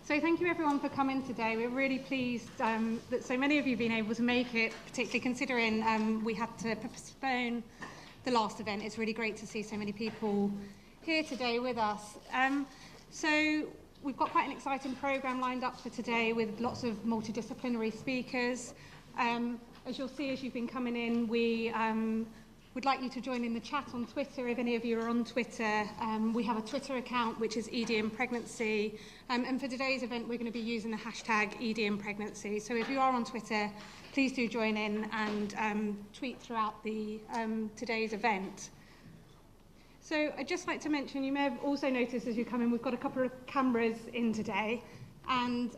So thank you everyone for coming today. We're really pleased that so many of you have been able to make it, particularly considering we had to postpone the last event. It's really great to see so many people here today with us. So we've got quite an exciting programme lined up for today with lots of multidisciplinary speakers. As you'll see as you've been coming in, we would like you to join in the chat on Twitter if any of you are on Twitter. We have a Twitter account which is EDInPregnancy, and for today's event we're going to be using the hashtag EDInPregnancy. So if you are on Twitter, please do join in and tweet throughout the today's event. So I'd just like to mention, you may have also noticed as you come in, we've got a couple of cameras in today, and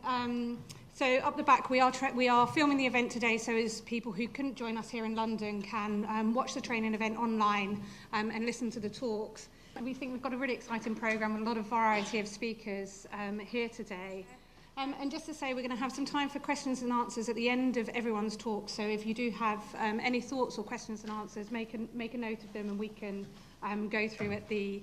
so up the back we are filming the event today, so as people who couldn't join us here in London can watch the training event online and listen to the talks. We think we've got a really exciting programme with a lot of variety of speakers here today. And just to say, we're going to have some time for questions and answers at the end of everyone's talk, so if you do have any thoughts or questions and answers, make a note of them and we can go through at the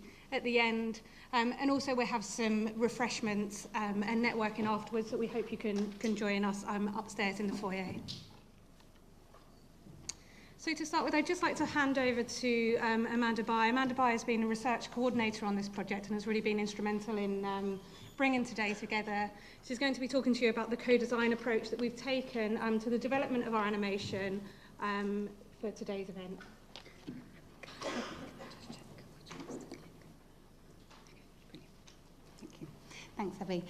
end. And also we'll have some refreshments and networking afterwards that we hope you can join us upstairs in the foyer. So to start with, I'd just like to hand over to Amanda Bye. Amanda Bye has been a research coordinator on this project and has really been instrumental in bringing today together. She's going to be talking to you about the co-design approach that we've taken to the development of our animation for today's event. Thanks, Abby.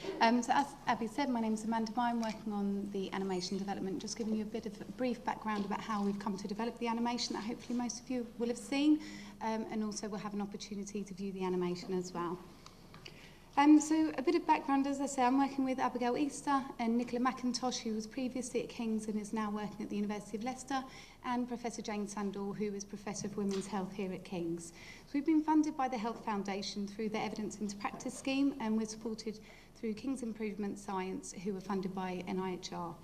So as Abby said, my name is Amanda Bye. I'm working on the animation development, just giving you a bit of a brief background about how we've come to develop the animation that hopefully most of you will have seen, and also we'll have an opportunity to view the animation as well. So a bit of background, as I say, I'm working with Abigail Easter and Nicola McIntosh, who was previously at King's and is now working at the University of Leicester, and Professor Jane Sandall, who is Professor of Women's Health here at King's. So we've been funded by the Health Foundation through the Evidence into Practice scheme, and we're supported through King's Improvement Science, who are funded by NIHR.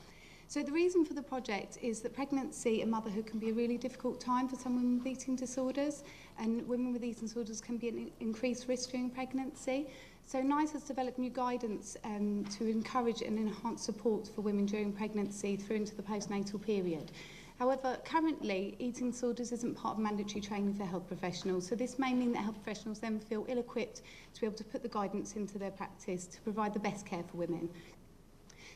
So the reason for the project is that pregnancy and motherhood can be a really difficult time for some women with eating disorders, and women with eating disorders can be at an increased risk during pregnancy. So NICE has developed new guidance to encourage and enhance support for women during pregnancy through into the postnatal period. However, currently, eating disorders isn't part of mandatory training for health professionals, so this may mean that health professionals then feel ill-equipped to be able to put the guidance into their practice to provide the best care for women.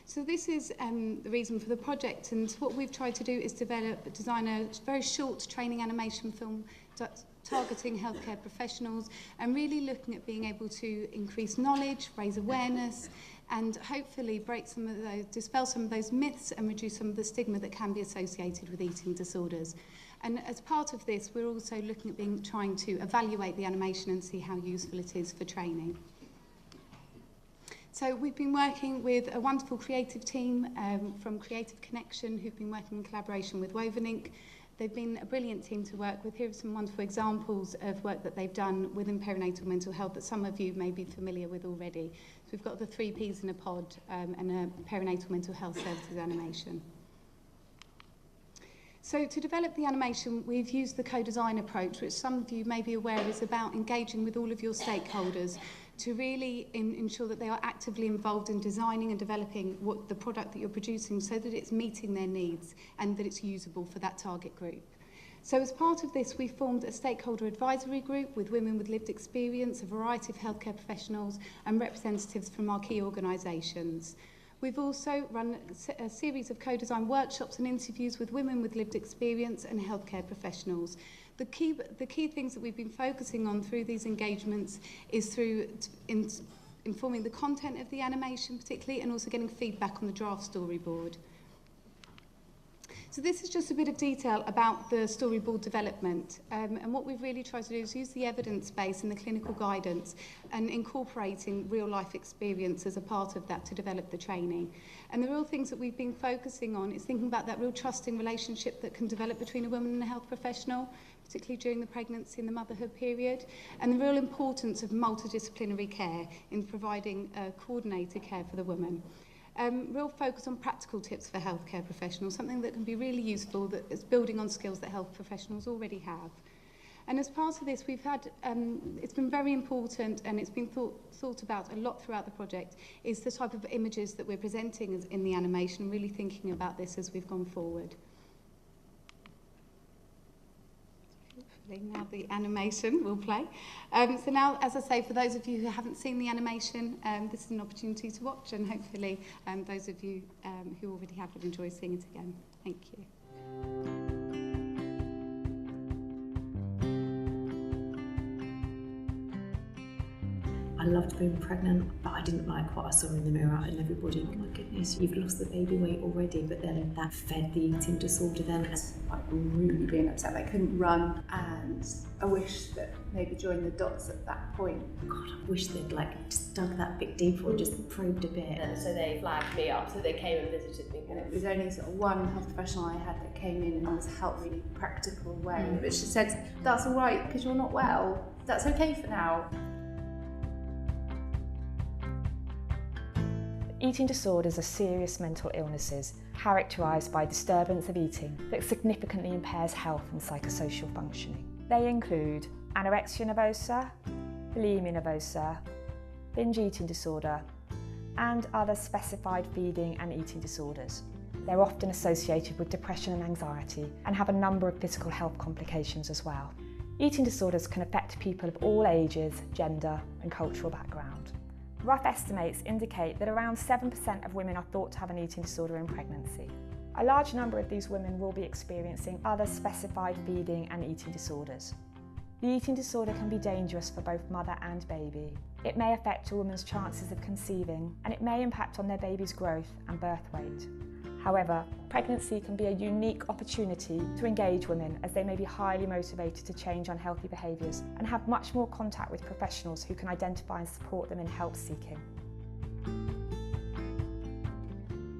So this is the reason for the project, and what we've tried to do is design a very short training animation film targeting healthcare professionals and really looking at being able to increase knowledge, raise awareness, and hopefully dispel some of those myths and reduce some of the stigma that can be associated with eating disorders. And as part of this, we're also looking at trying to evaluate the animation and see how useful it is for training. So we've been working with a wonderful creative team from Creative Connection, who've been working in collaboration with Woven Inc. They've been a brilliant team to work with. Here are some wonderful examples of work that they've done within perinatal mental health that some of you may be familiar with already. So we've got the 3 Ps in a pod and a perinatal mental health services animation. So to develop the animation, we've used the co-design approach, which some of you may be aware is about engaging with all of your stakeholders to really ensure that they are actively involved in designing and developing the product that you're producing so that it's meeting their needs and that it's usable for that target group. So as part of this, we formed a stakeholder advisory group with women with lived experience, a variety of healthcare professionals and representatives from our key organisations. We've also run a series of co-design workshops and interviews with women with lived experience and healthcare professionals. The key things that we've been focusing on through these engagements is through informing the content of the animation particularly, and also getting feedback on the draft storyboard. So this is just a bit of detail about the storyboard development, and what we've really tried to do is use the evidence base and the clinical guidance and incorporating real life experience as a part of that to develop the training. And the real things that we've been focusing on is thinking about that real trusting relationship that can develop between a woman and a health professional, particularly during the pregnancy and the motherhood period, and the real importance of multidisciplinary care in providing coordinated care for the woman. Real focus on practical tips for healthcare professionals, something that can be really useful that is building on skills that health professionals already have. And as part of this, we've had, it's been very important, and it's been thought about a lot throughout the project, is the type of images that we're presenting in the animation, really thinking about this as we've gone forward. Hopefully now the animation will play. So now, as I say, for those of you who haven't seen the animation, this is an opportunity to watch, and hopefully those of you who already have will enjoy seeing it again. Thank you. I loved being pregnant, but I didn't like what I saw in the mirror, and everybody, oh my goodness, you've lost the baby weight already, but then that fed the eating disorder then. Like really being upset, I couldn't run, and I wish that maybe joined the dots at that point. God, I wish they'd just dug that bit deeper and just probed a bit. And so they flagged me up, so they came and visited me. And it was only sort of one health professional I had that came in and was helped really practical way. But she said, that's all right, because you're not well. That's okay for now. Eating disorders are serious mental illnesses characterised by disturbance of eating that significantly impairs health and psychosocial functioning. They include anorexia nervosa, bulimia nervosa, binge eating disorder, and other specified feeding and eating disorders. They're often associated with depression and anxiety and have a number of physical health complications as well. Eating disorders can affect people of all ages, gender, and cultural background. Rough estimates indicate that around 7% of women are thought to have an eating disorder in pregnancy. A large number of these women will be experiencing other specified feeding and eating disorders. The eating disorder can be dangerous for both mother and baby. It may affect a woman's chances of conceiving, and it may impact on their baby's growth and birth weight. However, pregnancy can be a unique opportunity to engage women, as they may be highly motivated to change unhealthy behaviours and have much more contact with professionals who can identify and support them in help seeking.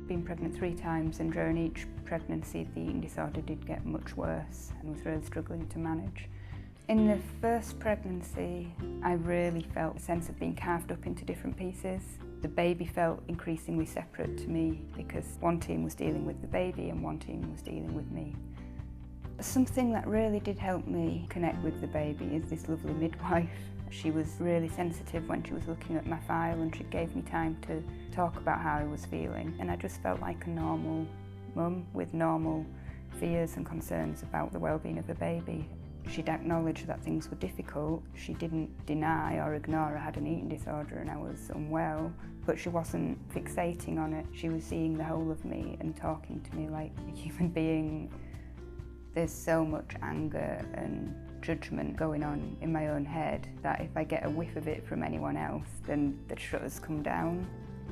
Been pregnant 3 times, and during each pregnancy the eating disorder did get much worse and was really struggling to manage. In the first pregnancy, I really felt a sense of being carved up into different pieces. The baby felt increasingly separate to me because one team was dealing with the baby and one team was dealing with me. Something that really did help me connect with the baby is this lovely midwife. She was really sensitive when she was looking at my file, and she gave me time to talk about how I was feeling. And I just felt like a normal mum with normal fears and concerns about the well-being of the baby. She'd acknowledged that things were difficult. She didn't deny or ignore I had an eating disorder and I was unwell, but she wasn't fixating on it. She was seeing the whole of me and talking to me like a human being. There's so much anger and judgment going on in my own head that if I get a whiff of it from anyone else, then the shutters come down.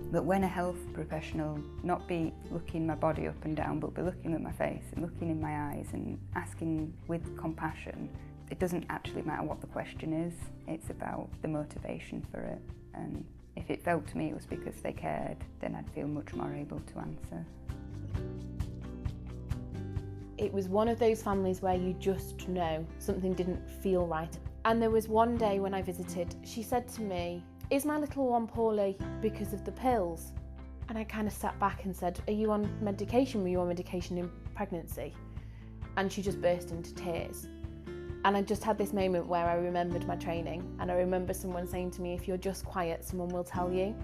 But when a health professional not be looking my body up and down, but be looking at my face and looking in my eyes and asking with compassion, it doesn't actually matter what the question is, it's about the motivation for it. And if it felt to me it was because they cared, then I'd feel much more able to answer. It was one of those families where you just know something didn't feel right. And there was one day when I visited, she said to me, "Is my little one poorly because of the pills?" And I kind of sat back and said, "Are you on medication? Were you on medication in pregnancy?" And she just burst into tears. And I just had this moment where I remembered my training, and I remember someone saying to me, "If you're just quiet, someone will tell you."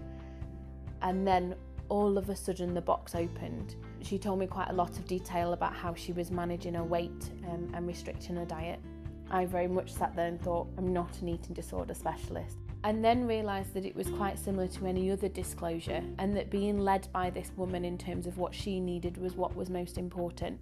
And then all of a sudden the box opened. She told me quite a lot of detail about how she was managing her weight and restricting her diet. I very much sat there and thought, I'm not an eating disorder specialist. And then realised that it was quite similar to any other disclosure, and that being led by this woman in terms of what she needed was what was most important.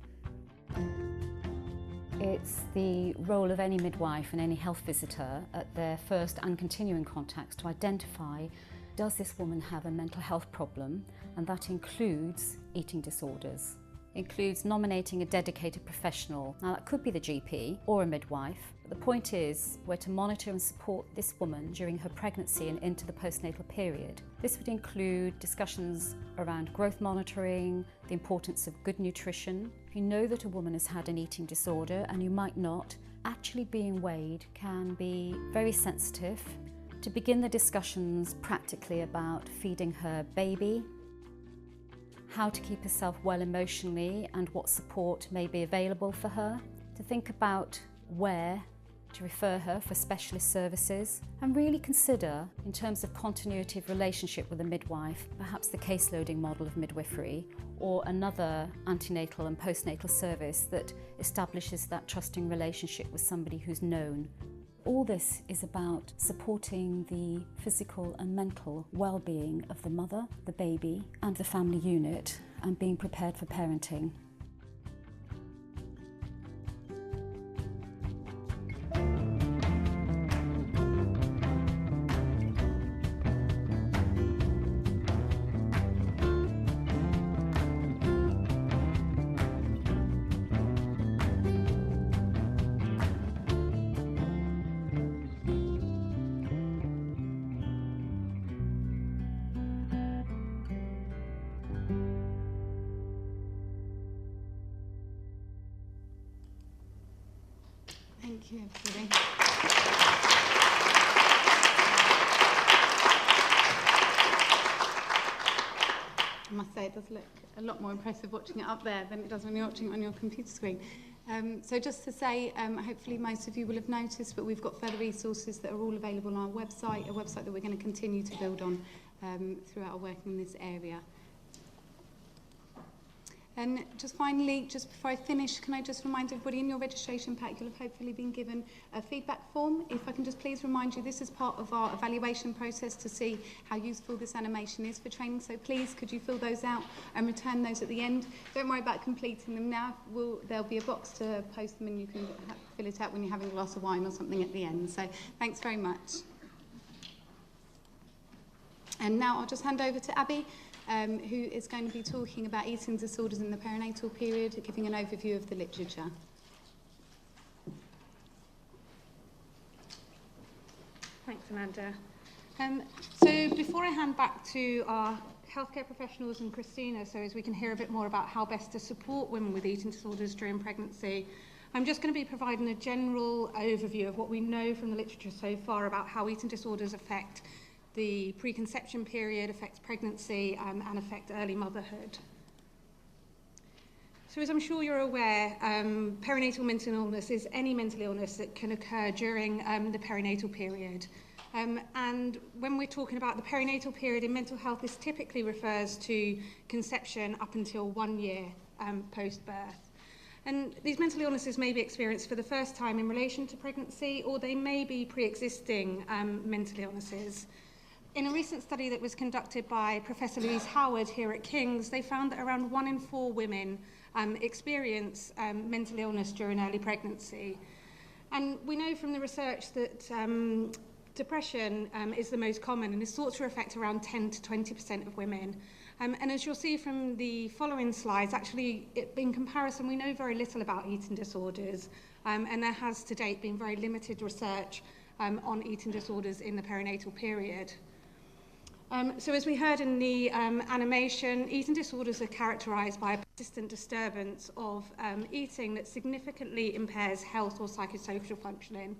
It's the role of any midwife and any health visitor at their first and continuing contacts to identify, does this woman have a mental health problem? And that includes eating disorders. Includes nominating a dedicated professional. Now that could be the GP or a midwife. But the point is, we're to monitor and support this woman during her pregnancy and into the postnatal period. This would include discussions around growth monitoring, the importance of good nutrition. If you know that a woman has had an eating disorder and you might not, actually being weighed can be very sensitive. To begin the discussions practically about feeding her baby, how to keep herself well emotionally and what support may be available for her, to think about where to refer her for specialist services, and really consider, in terms of continuity of relationship with a midwife, perhaps the case-loading model of midwifery or another antenatal and postnatal service that establishes that trusting relationship with somebody who's known. All this is about supporting the physical and mental well-being of the mother, the baby and the family unit, and being prepared for parenting. Thank you, everybody. I must say, it does look a lot more impressive watching it up there than it does when you're watching it on your computer screen. So just to say, hopefully most of you will have noticed, but we've got further resources that are all available on our website, a website that we're going to continue to build on throughout our work in this area. And just finally, just before I finish, can I just remind everybody in your registration pack, you'll have hopefully been given a feedback form. If I can just please remind you, this is part of our evaluation process to see how useful this animation is for training. So please, could you fill those out and return those at the end? Don't worry about completing them now. There'll be a box to post them and you can fill it out when you're having a glass of wine or something at the end. So thanks very much. And now I'll just hand over to Abby, who is going to be talking about eating disorders in the perinatal period, giving an overview of the literature. Thanks, Amanda. So before I hand back to our healthcare professionals and Christina, so as we can hear a bit more about how best to support women with eating disorders during pregnancy, I'm just going to be providing a general overview of what we know from the literature so far about how eating disorders affect the preconception period, affect pregnancy, and affect early motherhood. So as I'm sure you're aware, perinatal mental illness is any mental illness that can occur during the perinatal period. And when we're talking about the perinatal period in mental health, this typically refers to conception up until 1 year post-birth. And these mental illnesses may be experienced for the first time in relation to pregnancy, or they may be pre-existing mental illnesses. In a recent study that was conducted by Professor Louise Howard here at King's, they found that around 1 in 4 women experience mental illness during early pregnancy. And we know from the research that depression is the most common and is thought to affect around 10 to 20% of women. And as you'll see from the following slides, actually, in comparison, we know very little about eating disorders, and there has to date been very limited research on eating disorders in the perinatal period. So as we heard in the animation, eating disorders are characterised by a persistent disturbance of eating that significantly impairs health or psychosocial functioning.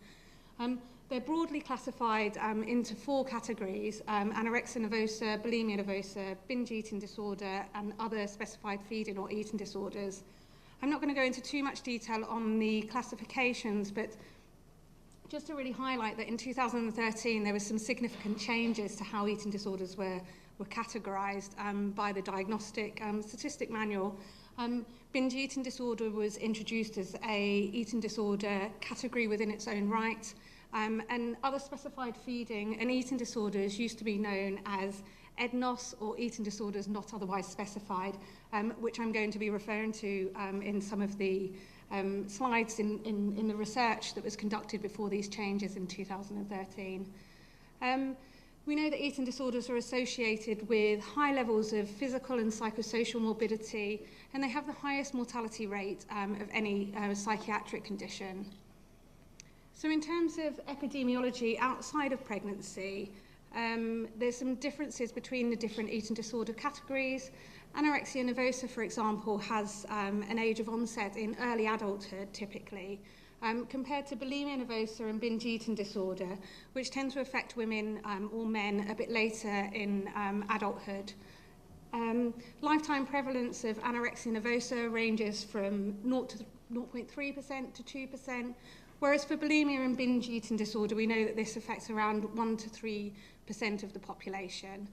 They're broadly classified into 4 categories: anorexia nervosa, bulimia nervosa, binge eating disorder, and other specified feeding or eating disorders. I'm not going to go into too much detail on the classifications, but just to really highlight that in 2013 there were some significant changes to how eating disorders were categorised by the Diagnostic Statistic Manual. Binge eating disorder was introduced as a eating disorder category within its own right, and other specified feeding and eating disorders used to be known as EDNOS, or eating disorders not otherwise specified, which I'm going to be referring to in some of the slides in the research that was conducted before these changes in 2013. We know that eating disorders are associated with high levels of physical and psychosocial morbidity, and they have the highest mortality rate of any psychiatric condition. So in terms of epidemiology outside of pregnancy, there's some differences between the different eating disorder categories. Anorexia nervosa, for example, has an age of onset in early adulthood, typically, compared to bulimia nervosa and binge eating disorder, which tend to affect women or men a bit later in adulthood. Lifetime prevalence of anorexia nervosa ranges from 0.3% to 2%, Whereas for bulimia and binge eating disorder, we know that this affects around 1 to 3% of the population.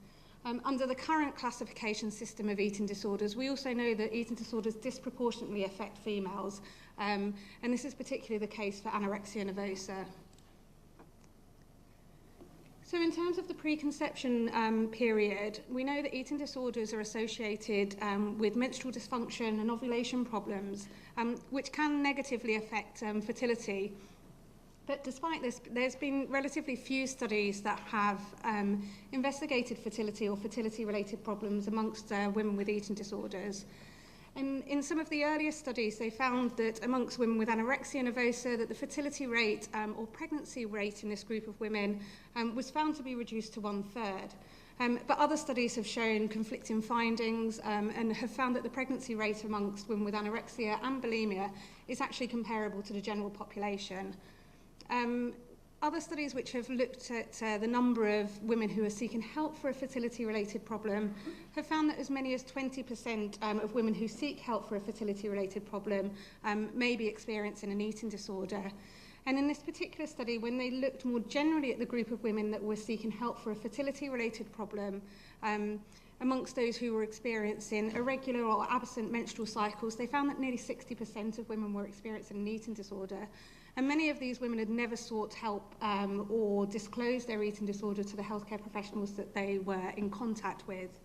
Under the current classification system of eating disorders, we also know that eating disorders disproportionately affect females, and this is particularly the case for anorexia nervosa. So in terms of the preconception period, we know that eating disorders are associated with menstrual dysfunction and ovulation problems, which can negatively affect fertility. But despite this, there's been relatively few studies that have investigated fertility or fertility-related problems amongst women with eating disorders. And in some of the earlier studies, they found that amongst women with anorexia nervosa, that the fertility rate or pregnancy rate in this group of women was found to be reduced to 1/3. But other studies have shown conflicting findings and have found that the pregnancy rate amongst women with anorexia and bulimia is actually comparable to the general population. Other studies which have looked at the number of women who are seeking help for a fertility-related problem have found that as many as 20% of women who seek help for a fertility-related problem may be experiencing an eating disorder. And in this particular study, when they looked more generally at the group of women that were seeking help for a fertility-related problem, amongst those who were experiencing irregular or absent menstrual cycles, they found that nearly 60% of women were experiencing an eating disorder. And many of these women had never sought help or disclosed their eating disorder to the healthcare professionals that they were in contact with.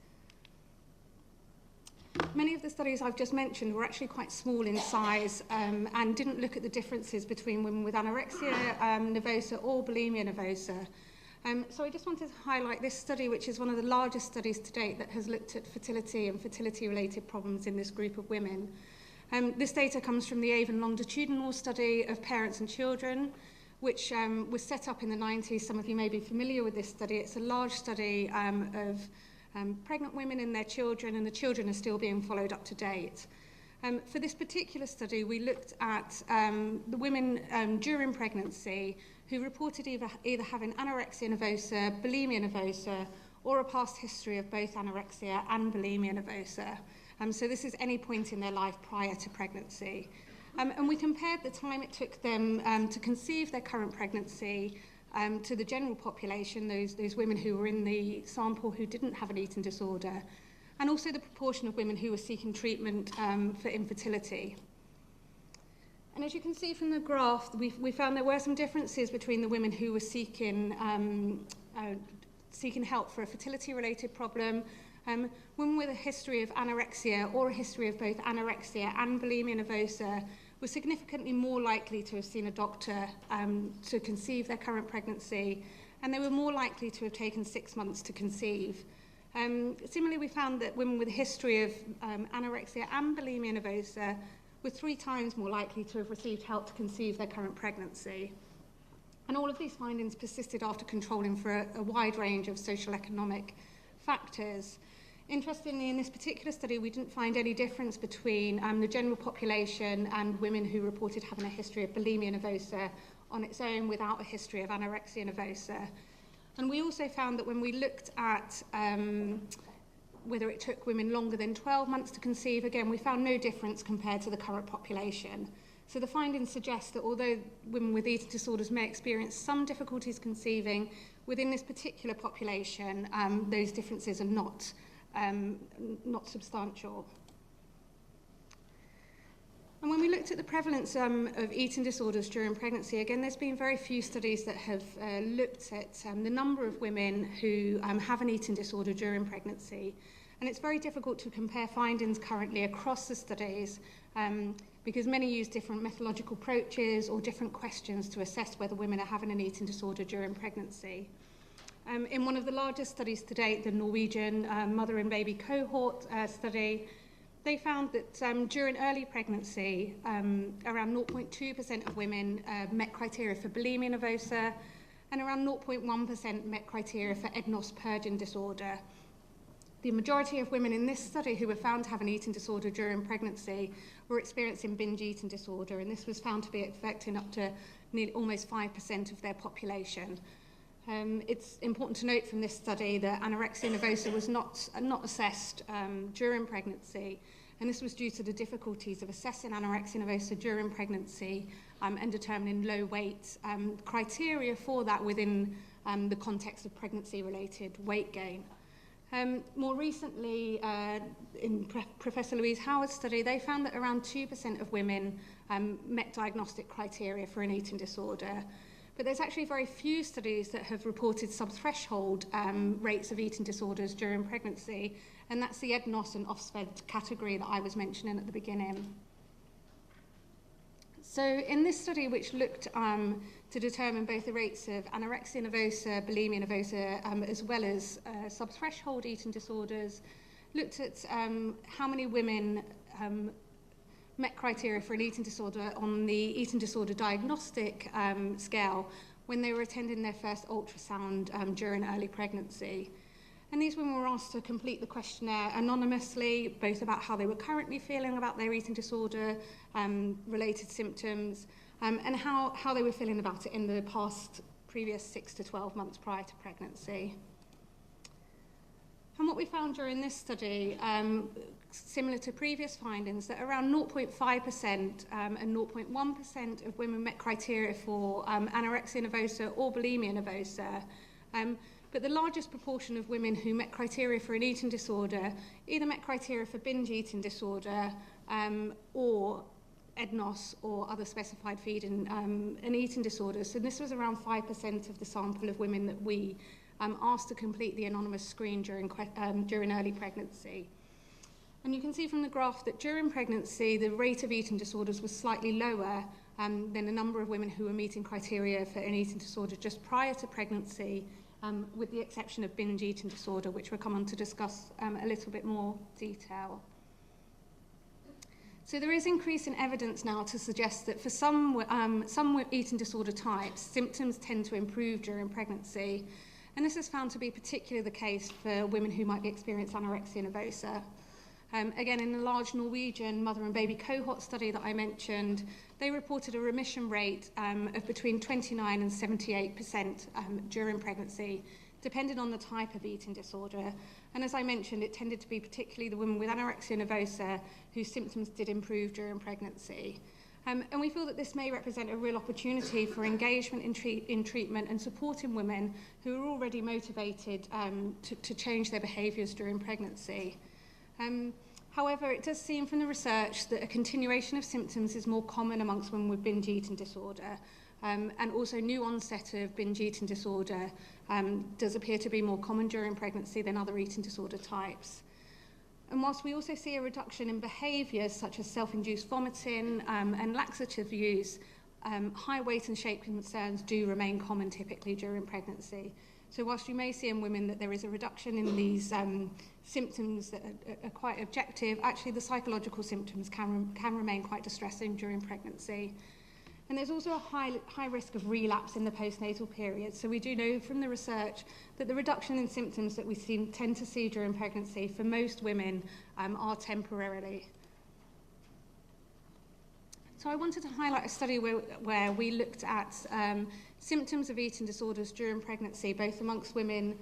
Many of the studies I've just mentioned were actually quite small in size and didn't look at the differences between women with anorexia nervosa or bulimia nervosa. So I just wanted to highlight this study, which is one of the largest studies to date that has looked at fertility and fertility-related problems in this group of women. This data comes from the Avon longitudinal study of parents and children, which was set up in the 90s. Some of you may be familiar with this study. It's a large study of pregnant women and their children, and the children are still being followed up to date. For this particular study, we looked at the women during pregnancy who reported either having anorexia nervosa, bulimia nervosa, or a past history of both anorexia and bulimia nervosa. So this is any point in their life prior to pregnancy. And we compared the time it took them to conceive their current pregnancy to the general population, those women who were in the sample who didn't have an eating disorder, and also the proportion of women who were seeking treatment for infertility. And as you can see from the graph, we found there were some differences between the women who were seeking help for a fertility-related problem. Women with a history of anorexia or a history of both anorexia and bulimia nervosa were significantly more likely to have seen a doctor to conceive their current pregnancy, and they were more likely to have taken 6 months to conceive. Similarly, we found that women with a history of anorexia and bulimia nervosa were 3 times more likely to have received help to conceive their current pregnancy. And all of these findings persisted after controlling for a wide range of social economic factors. Interestingly, in this particular study, we didn't find any difference between the general population and women who reported having a history of bulimia nervosa on its own without a history of anorexia nervosa. And we also found that when we looked at whether it took women longer than 12 months to conceive, again, we found no difference compared to the current population. So the findings suggest that although women with eating disorders may experience some difficulties conceiving, within this particular population, those differences are not substantial. And when we looked at the prevalence of eating disorders during pregnancy, again, there's been very few studies that have looked at the number of women who have an eating disorder during pregnancy. And it's very difficult to compare findings currently across the studies because many use different methodological approaches or different questions to assess whether women are having an eating disorder during pregnancy. In one of the largest studies to date, the Norwegian mother and baby cohort study, they found that during early pregnancy, around 0.2% of women met criteria for bulimia nervosa, and around 0.1% met criteria for EGNOS purging disorder. The majority of women in this study who were found to have an eating disorder during pregnancy were experiencing binge eating disorder, and this was found to be affecting up to nearly almost 5% of their population. It's important to note from this study that anorexia nervosa was not assessed during pregnancy, and this was due to the difficulties of assessing anorexia nervosa during pregnancy and determining low weight criteria for that within the context of pregnancy-related weight gain. More recently, in Professor Louise Howard's study, they found that around 2% of women met diagnostic criteria for an eating disorder. But there's actually very few studies that have reported sub-threshold rates of eating disorders during pregnancy, and that's the EDNOS and OFSVED category that I was mentioning at the beginning. So in this study, which looked to determine both the rates of anorexia nervosa, bulimia nervosa, as well as sub-threshold eating disorders, looked at how many women met criteria for an eating disorder on the eating disorder diagnostic scale when they were attending their first ultrasound during early pregnancy. And these women were asked to complete the questionnaire anonymously, both about how they were currently feeling about their eating disorder, related symptoms, and how they were feeling about it in the previous 6 to 12 months prior to pregnancy. And what we found during this study, similar to previous findings, that around 0.5% and 0.1% of women met criteria for anorexia nervosa or bulimia nervosa. But the largest proportion of women who met criteria for an eating disorder either met criteria for binge eating disorder or EDNOS or other specified feeding and eating disorders. So this was around 5% of the sample of women that we asked to complete the anonymous screen during early pregnancy. And you can see from the graph that during pregnancy, the rate of eating disorders was slightly lower than the number of women who were meeting criteria for an eating disorder just prior to pregnancy, with the exception of binge eating disorder, which we'll come on to discuss a little bit more detail. So there is increasing evidence now to suggest that for some eating disorder types, symptoms tend to improve during pregnancy. And this is found to be particularly the case for women who might be experiencing anorexia nervosa. Again, in the large Norwegian mother and baby cohort study that I mentioned, they reported a remission rate of between 29 and 78% during pregnancy, depending on the type of eating disorder. And as I mentioned, it tended to be particularly the women with anorexia nervosa whose symptoms did improve during pregnancy. And we feel that this may represent a real opportunity for engagement in treatment and supporting women who are already motivated to change their behaviours during pregnancy. However, it does seem from the research that a continuation of symptoms is more common amongst women with binge eating disorder, and also new onset of binge eating disorder does appear to be more common during pregnancy than other eating disorder types. And whilst we also see a reduction in behaviours such as self-induced vomiting and laxative use, high weight and shape concerns do remain common typically during pregnancy. So whilst you may see in women that there is a reduction in these symptoms that are quite objective, actually the psychological symptoms can remain quite distressing during pregnancy. And there's also a high risk of relapse in the postnatal period. So we do know from the research that the reduction in symptoms that we tend to see during pregnancy for most women are temporarily. So I wanted to highlight a study where we looked at symptoms of eating disorders during pregnancy, both amongst women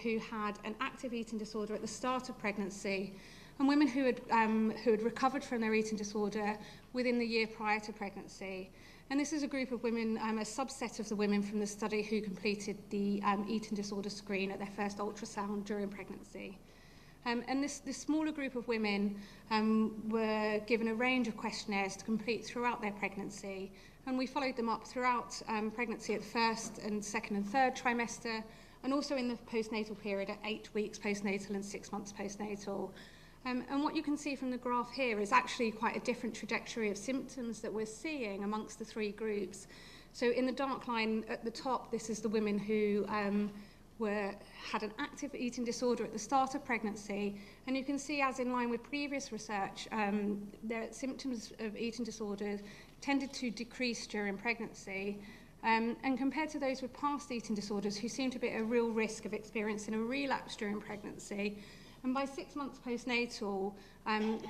who had an active eating disorder at the start of pregnancy and women who had recovered from their eating disorder within the year prior to pregnancy. And this is a group of women, a subset of the women from the study who completed the eating disorder screen at their first ultrasound during pregnancy. And this smaller group of women were given a range of questionnaires to complete throughout their pregnancy. And we followed them up throughout pregnancy at the first and second and third trimester, and also in the postnatal period at 8 weeks postnatal and 6 months postnatal. And what you can see from the graph here is actually quite a different trajectory of symptoms that we're seeing amongst the three groups. So in the dark line at the top, this is the women who had an active eating disorder at the start of pregnancy, and you can see, as in line with previous research, their symptoms of eating disorders tended to decrease during pregnancy, and compared to those with past eating disorders who seem to be at a real risk of experiencing a relapse during pregnancy. And by 6 months postnatal,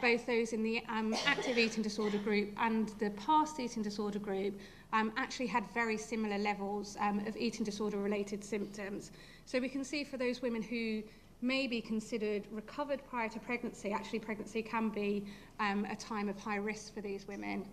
both those in the active eating disorder group and the past eating disorder group actually had very similar levels of eating disorder related symptoms. So we can see for those women who may be considered recovered prior to pregnancy, actually pregnancy can be a time of high risk for these women.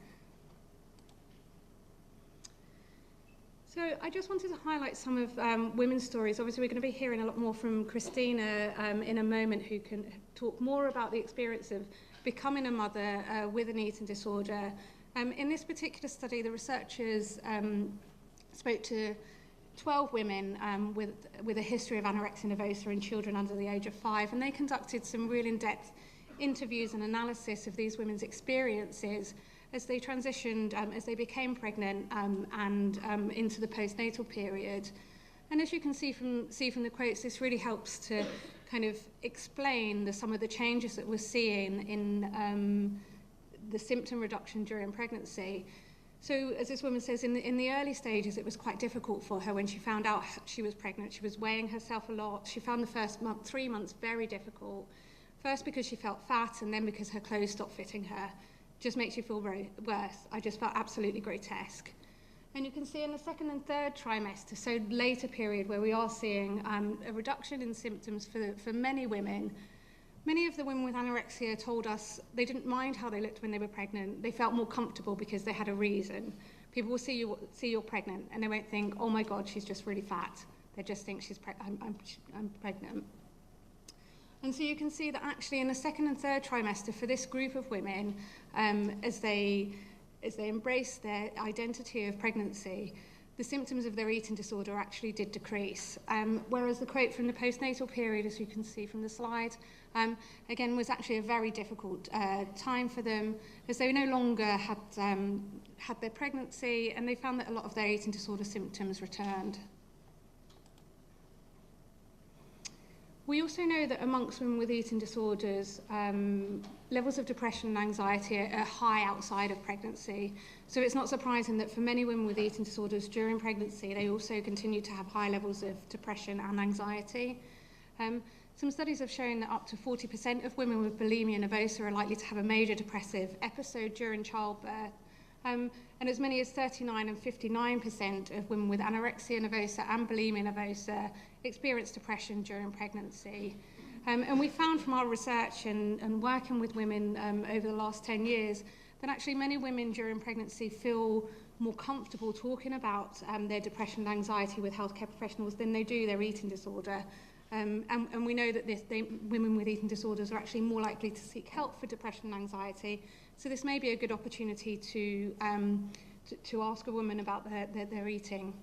So I just wanted to highlight some of women's stories. Obviously, we're going to be hearing a lot more from Christina in a moment, who can talk more about the experience of becoming a mother with an eating disorder. In this particular study, the researchers spoke to 12 women with a history of anorexia nervosa in children under the age of 5, and they conducted some real in-depth interviews and analysis of these women's experiences as they transitioned, as they became pregnant and into the postnatal period. And as you can see from the quotes, this really helps to kind of explain some of the changes that we're seeing in the symptom reduction during pregnancy. So as this woman says, in the early stages, it was quite difficult for her when she found out she was pregnant. She was weighing herself a lot. She found the first 3 months very difficult. First because she felt fat, and then because her clothes stopped fitting her. Just makes you feel very worse. I just felt absolutely grotesque. And you can see in the second and third trimester, so later period, where we are seeing a reduction in symptoms for many women. Many of the women with anorexia told us they didn't mind how they looked when they were pregnant. They felt more comfortable because they had a reason. People will see you're pregnant, and they won't think, oh my God, she's just really fat. They just think I'm pregnant. And so you can see that actually in the second and third trimester for this group of women, as they embrace their identity of pregnancy, the symptoms of their eating disorder actually did decrease. Whereas the quote from the postnatal period, as you can see from the slide, again was actually a very difficult time for them, as they no longer had their pregnancy, and they found that a lot of their eating disorder symptoms returned. We also know that amongst women with eating disorders, levels of depression and anxiety are high outside of pregnancy. So it's not surprising that for many women with eating disorders during pregnancy, they also continue to have high levels of depression and anxiety. Some studies have shown that up to 40% of women with bulimia nervosa are likely to have a major depressive episode during childbirth. And as many as 39% and 59% of women with anorexia nervosa and bulimia nervosa experience depression during pregnancy. And we found from our research and working with women over the last 10 years that actually many women during pregnancy feel more comfortable talking about their depression and anxiety with healthcare professionals than they do their eating disorder. And we know that women with eating disorders are actually more likely to seek help for depression and anxiety. So this may be a good opportunity to ask a woman about their eating.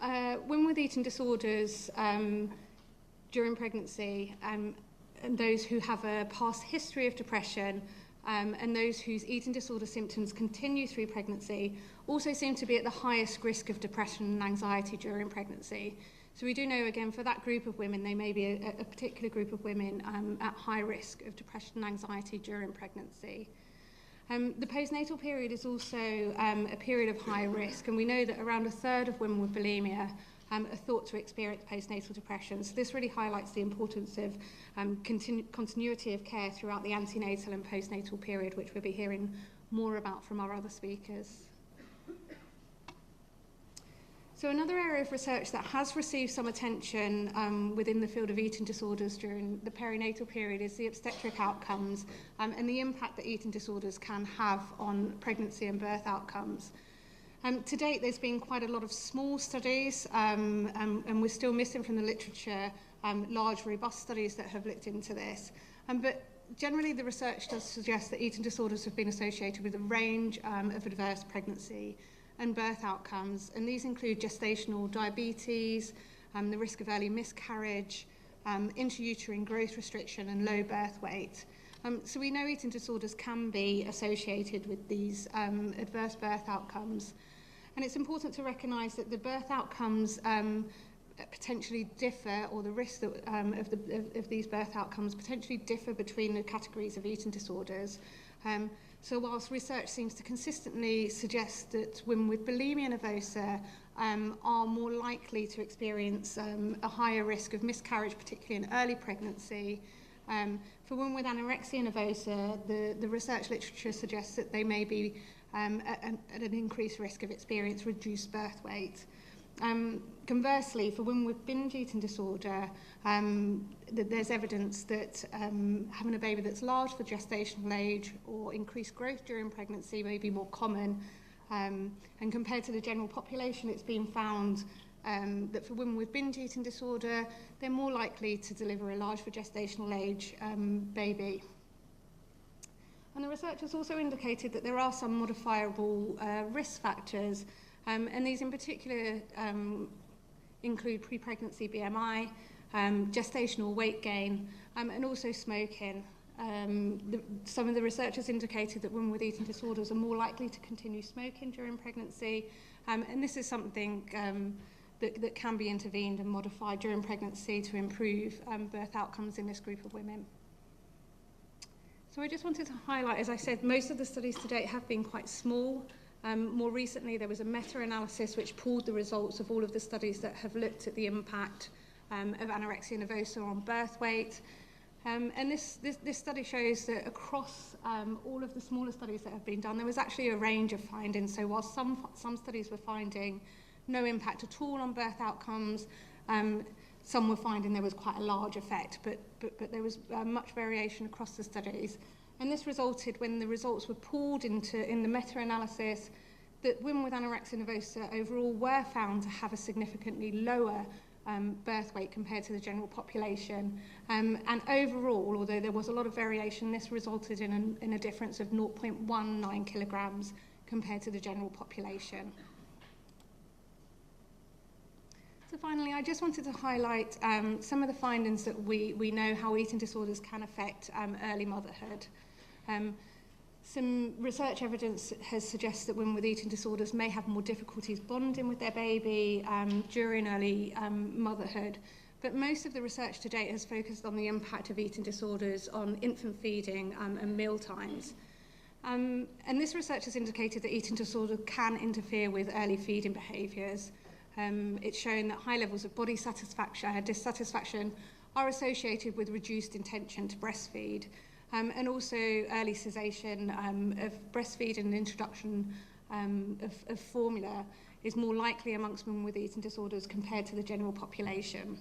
Women with eating disorders during pregnancy, and those who have a past history of depression, and those whose eating disorder symptoms continue through pregnancy, also seem to be at the highest risk of depression and anxiety during pregnancy. So we do know, again, for that group of women, they may be a particular group of women at high risk of depression and anxiety during pregnancy. The postnatal period is also a period of high risk, and we know that around a third of women with bulimia are thought to experience postnatal depression. So this really highlights the importance of continuity of care throughout the antenatal and postnatal period, which we'll be hearing more about from our other speakers. So another area of research that has received some attention within the field of eating disorders during the perinatal period is the obstetric outcomes and the impact that eating disorders can have on pregnancy and birth outcomes. To date, there's been quite a lot of small studies, and we're still missing from the literature large, robust studies that have looked into this. But generally, the research does suggest that eating disorders have been associated with a range of adverse pregnancy and birth outcomes, and these include gestational diabetes, the risk of early miscarriage, intrauterine growth restriction, and low birth weight. So we know eating disorders can be associated with these adverse birth outcomes. And it's important to recognise that the birth outcomes potentially differ, or the risk that, of these birth outcomes potentially differ between the categories of eating disorders. So whilst research seems to consistently suggest that women with bulimia nervosa are more likely to experience a higher risk of miscarriage, particularly in early pregnancy, for women with anorexia nervosa, the research literature suggests that they may be at an increased risk of experiencing reduced birth weight. Conversely, for women with binge eating disorder, there's evidence that having a baby that's large for gestational age or increased growth during pregnancy may be more common. And compared to the general population, it's been found that for women with binge eating disorder, they're more likely to deliver a large for gestational age baby. And the research has also indicated that there are some modifiable risk factors, and these in particular include pre-pregnancy BMI, gestational weight gain, and also smoking. Some of the researchers indicated that women with eating disorders are more likely to continue smoking during pregnancy, and this is something that can be intervened and modified during pregnancy to improve birth outcomes in this group of women. So I just wanted to highlight, as I said, most of the studies to date have been quite small. More recently, there was a meta-analysis which pooled the results of all of the studies that have looked at the impact of anorexia nervosa on birth weight. And this study shows that across all of the smaller studies that have been done, there was actually a range of findings. So while some studies were finding no impact at all on birth outcomes, some were finding there was quite a large effect, but there was much variation across the studies. And this resulted, when the results were pooled in the meta-analysis, that women with anorexia nervosa overall were found to have a significantly lower birth weight compared to the general population. And overall, although there was a lot of variation, this resulted in a difference of 0.19 kilograms compared to the general population. So finally, I just wanted to highlight some of the findings that we know how eating disorders can affect early motherhood. Some research evidence has suggested that women with eating disorders may have more difficulties bonding with their baby during early motherhood, but most of the research to date has focused on the impact of eating disorders on infant feeding and meal times. And this research has indicated that eating disorder can interfere with early feeding behaviours. It's shown that high levels of body dissatisfaction are associated with reduced intention to breastfeed, and also early cessation of breastfeeding and introduction of formula is more likely amongst women with eating disorders compared to the general population.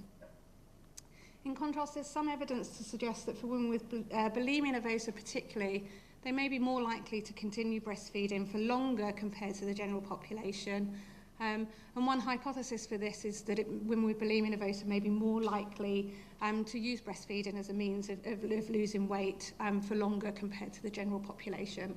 In contrast, there's some evidence to suggest that for women with bulimia nervosa particularly, they may be more likely to continue breastfeeding for longer compared to the general population. And one hypothesis for this is that women with bulimia nervosa may be more likely to use breastfeeding as a means of losing weight for longer compared to the general population.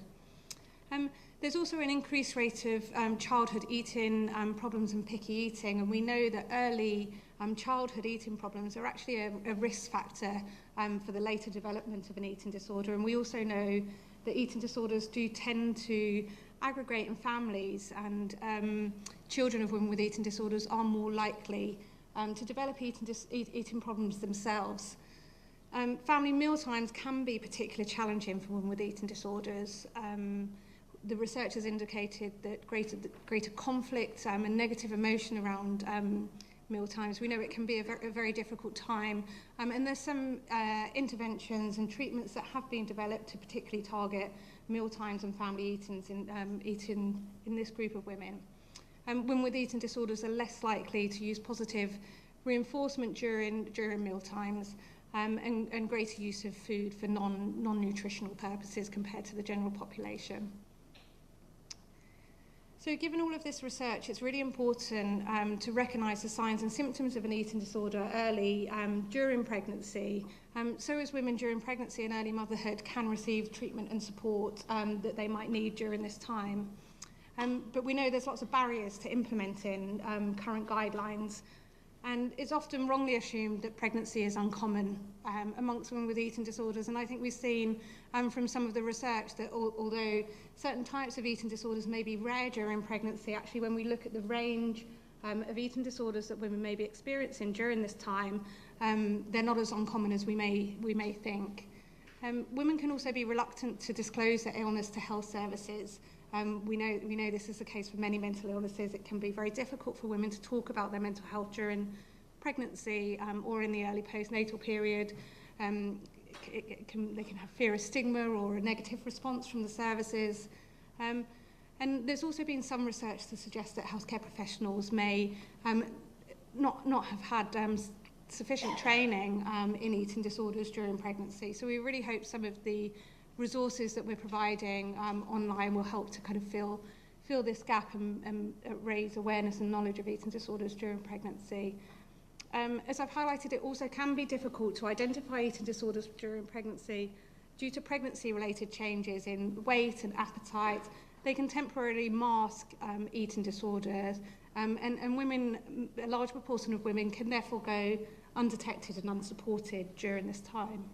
There's also an increased rate of childhood eating problems and picky eating, and we know that early childhood eating problems are actually a risk factor for the later development of an eating disorder. And we also know that eating disorders do tend to aggregate in families, and children of women with eating disorders are more likely to develop eating problems themselves. Family meal times can be particularly challenging for women with eating disorders. The research has indicated that greater conflict and negative emotion around meal times. We know it can be a very difficult time, and there's some interventions and treatments that have been developed to particularly target meal times and family eating in this group of women. Women with eating disorders are less likely to use positive reinforcement during meal times, and greater use of food for non-nutritional purposes compared to the general population. So given all of this research, it's really important to recognise the signs and symptoms of an eating disorder early during pregnancy, so as women during pregnancy and early motherhood can receive treatment and support that they might need during this time. But we know there's lots of barriers to implementing current guidelines, and it's often wrongly assumed that pregnancy is uncommon amongst women with eating disorders. And I think we've seen from some of the research that although certain types of eating disorders may be rare during pregnancy, actually when we look at the range of eating disorders that women may be experiencing during this time, they're not as uncommon as we may think. Women can also be reluctant to disclose their illness to health services. We know this is the case for many mental illnesses. It can be very difficult for women to talk about their mental health during pregnancy or in the early postnatal period. They can have fear of stigma or a negative response from the services. And there's also been some research to suggest that healthcare professionals may not have had sufficient training in eating disorders during pregnancy. So we really hope some of the resources that we're providing online will help to kind of fill this gap and raise awareness and knowledge of eating disorders during pregnancy. As I've highlighted, it also can be difficult to identify eating disorders during pregnancy due to pregnancy-related changes in weight and appetite. They can temporarily mask eating disorders, and women, a large proportion of women, can therefore go undetected and unsupported during this time.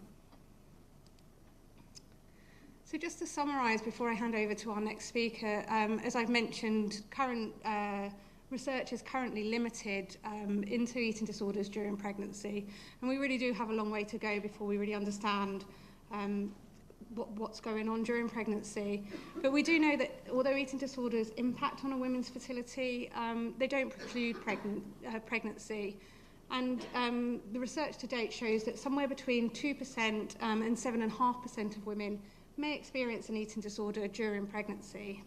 So just to summarise before I hand over to our next speaker, as I've mentioned, current research is currently limited into eating disorders during pregnancy, and we really do have a long way to go before we really understand what's going on during pregnancy. But we do know that although eating disorders impact on a woman's fertility, they don't preclude pregnancy. And the research to date shows that somewhere between 2% and 7.5% of women may experience an eating disorder during pregnancy.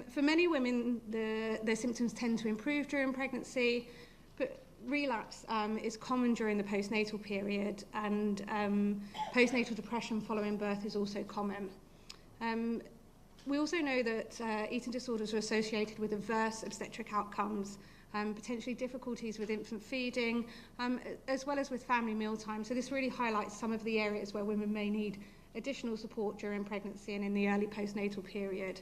For many women, their symptoms tend to improve during pregnancy, but relapse is common during the postnatal period, and postnatal depression following birth is also common. We also know that eating disorders are associated with adverse obstetric outcomes, potentially difficulties with infant feeding, as well as with family mealtime. So this really highlights some of the areas where women may need additional support during pregnancy and in the early postnatal period.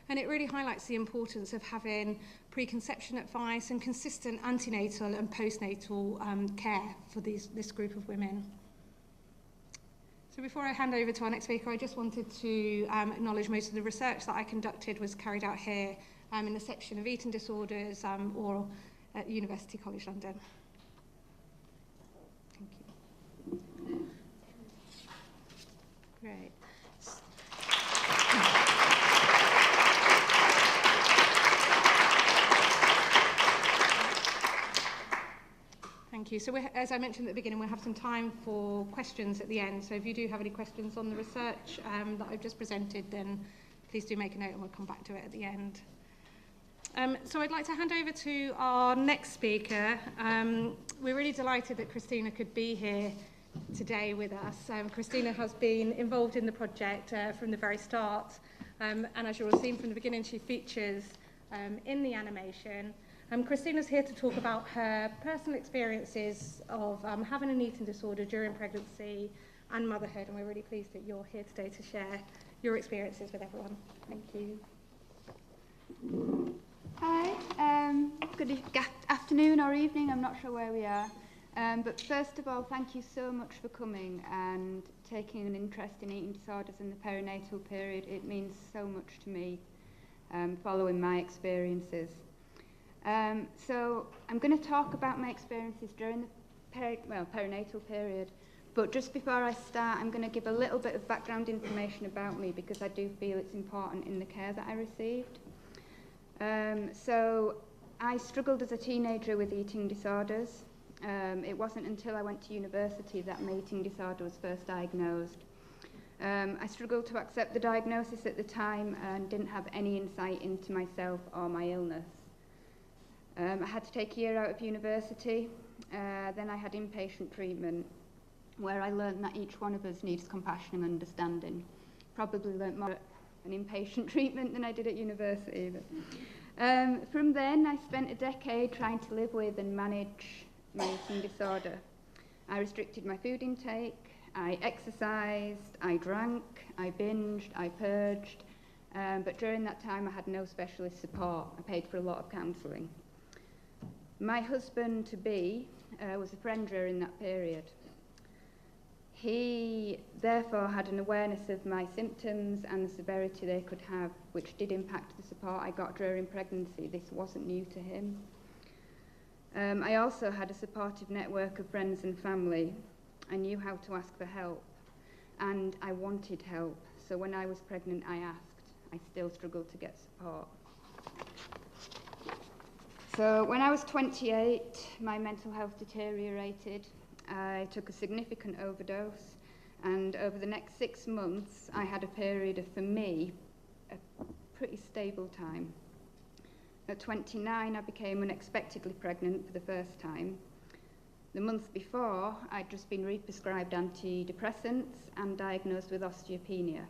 And it really highlights the importance of having preconception advice and consistent antenatal and postnatal care for this group of women. So before I hand over to our next speaker, I just wanted to acknowledge most of the research that I conducted was carried out here in the section of eating disorders or at University College London. Thank you. Great. Thank you. So as I mentioned at the beginning, we'll have some time for questions at the end. So if you do have any questions on the research that I've just presented, then please do make a note and we'll come back to it at the end. So I'd like to hand over to our next speaker. We're really delighted that Christina could be here today with us. Christina has been involved in the project from the very start, and as you'll have seen from the beginning, she features in the animation. Christina's here to talk about her personal experiences of having an eating disorder during pregnancy and motherhood, and we're really pleased that you're here today to share your experiences with everyone. Thank you. Hi, good afternoon or evening, I'm not sure where we are. But first of all, thank you so much for coming and taking an interest in eating disorders in the perinatal period. It means so much to me, following my experiences. So I'm going to talk about my experiences during the perinatal period, but just before I start, I'm going to give a little bit of background information about me because I do feel it's important in the care that I received. So I struggled as a teenager with eating disorders. It wasn't until I went to university that my eating disorder was first diagnosed. I struggled to accept the diagnosis at the time and didn't have any insight into myself or my illness. I had to take a year out of university. Then I had inpatient treatment, where I learned that each one of us needs compassion and understanding. Probably learnt more at an inpatient treatment than I did at university. But, from then, I spent a decade trying to live with and manage my eating disorder. I restricted my food intake, I exercised, I drank, I binged, I purged, but during that time I had no specialist support. I paid for a lot of counselling. My husband-to-be was a friend during that period. He therefore had an awareness of my symptoms and the severity they could have, which did impact the support I got during pregnancy. This wasn't new to him. I also had a supportive network of friends and family. I knew how to ask for help, and I wanted help. So when I was pregnant, I asked. I still struggled to get support. So when I was 28, my mental health deteriorated. I took a significant overdose, and over the next 6 months, I had a period of, for me, a pretty stable time. At 29, I became unexpectedly pregnant for the first time. The month before, I'd just been re-prescribed antidepressants and diagnosed with osteopenia.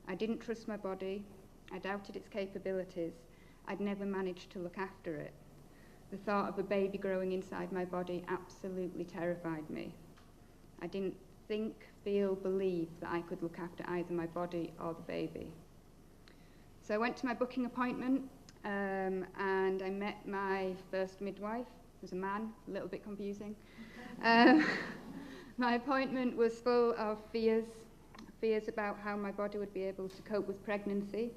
I didn't trust my body. I doubted its capabilities. I'd never managed to look after it. The thought of a baby growing inside my body absolutely terrified me. I didn't think, feel, believe that I could look after either my body or the baby. So I went to my booking appointment and I met my first midwife. It was a man, a little bit confusing. My appointment was full of fears about how my body would be able to cope with pregnancy,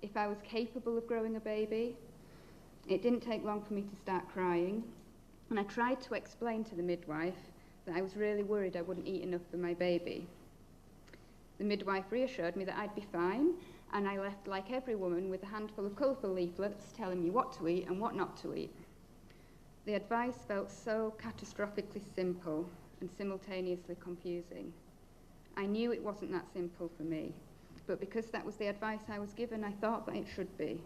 if I was capable of growing a baby. It didn't take long for me to start crying, and I tried to explain to the midwife that I was really worried I wouldn't eat enough for my baby. The midwife reassured me that I'd be fine, and I left like every woman with a handful of colourful leaflets telling me what to eat and what not to eat. The advice felt so catastrophically simple and simultaneously confusing. I knew it wasn't that simple for me, but because that was the advice I was given, I thought that it should be.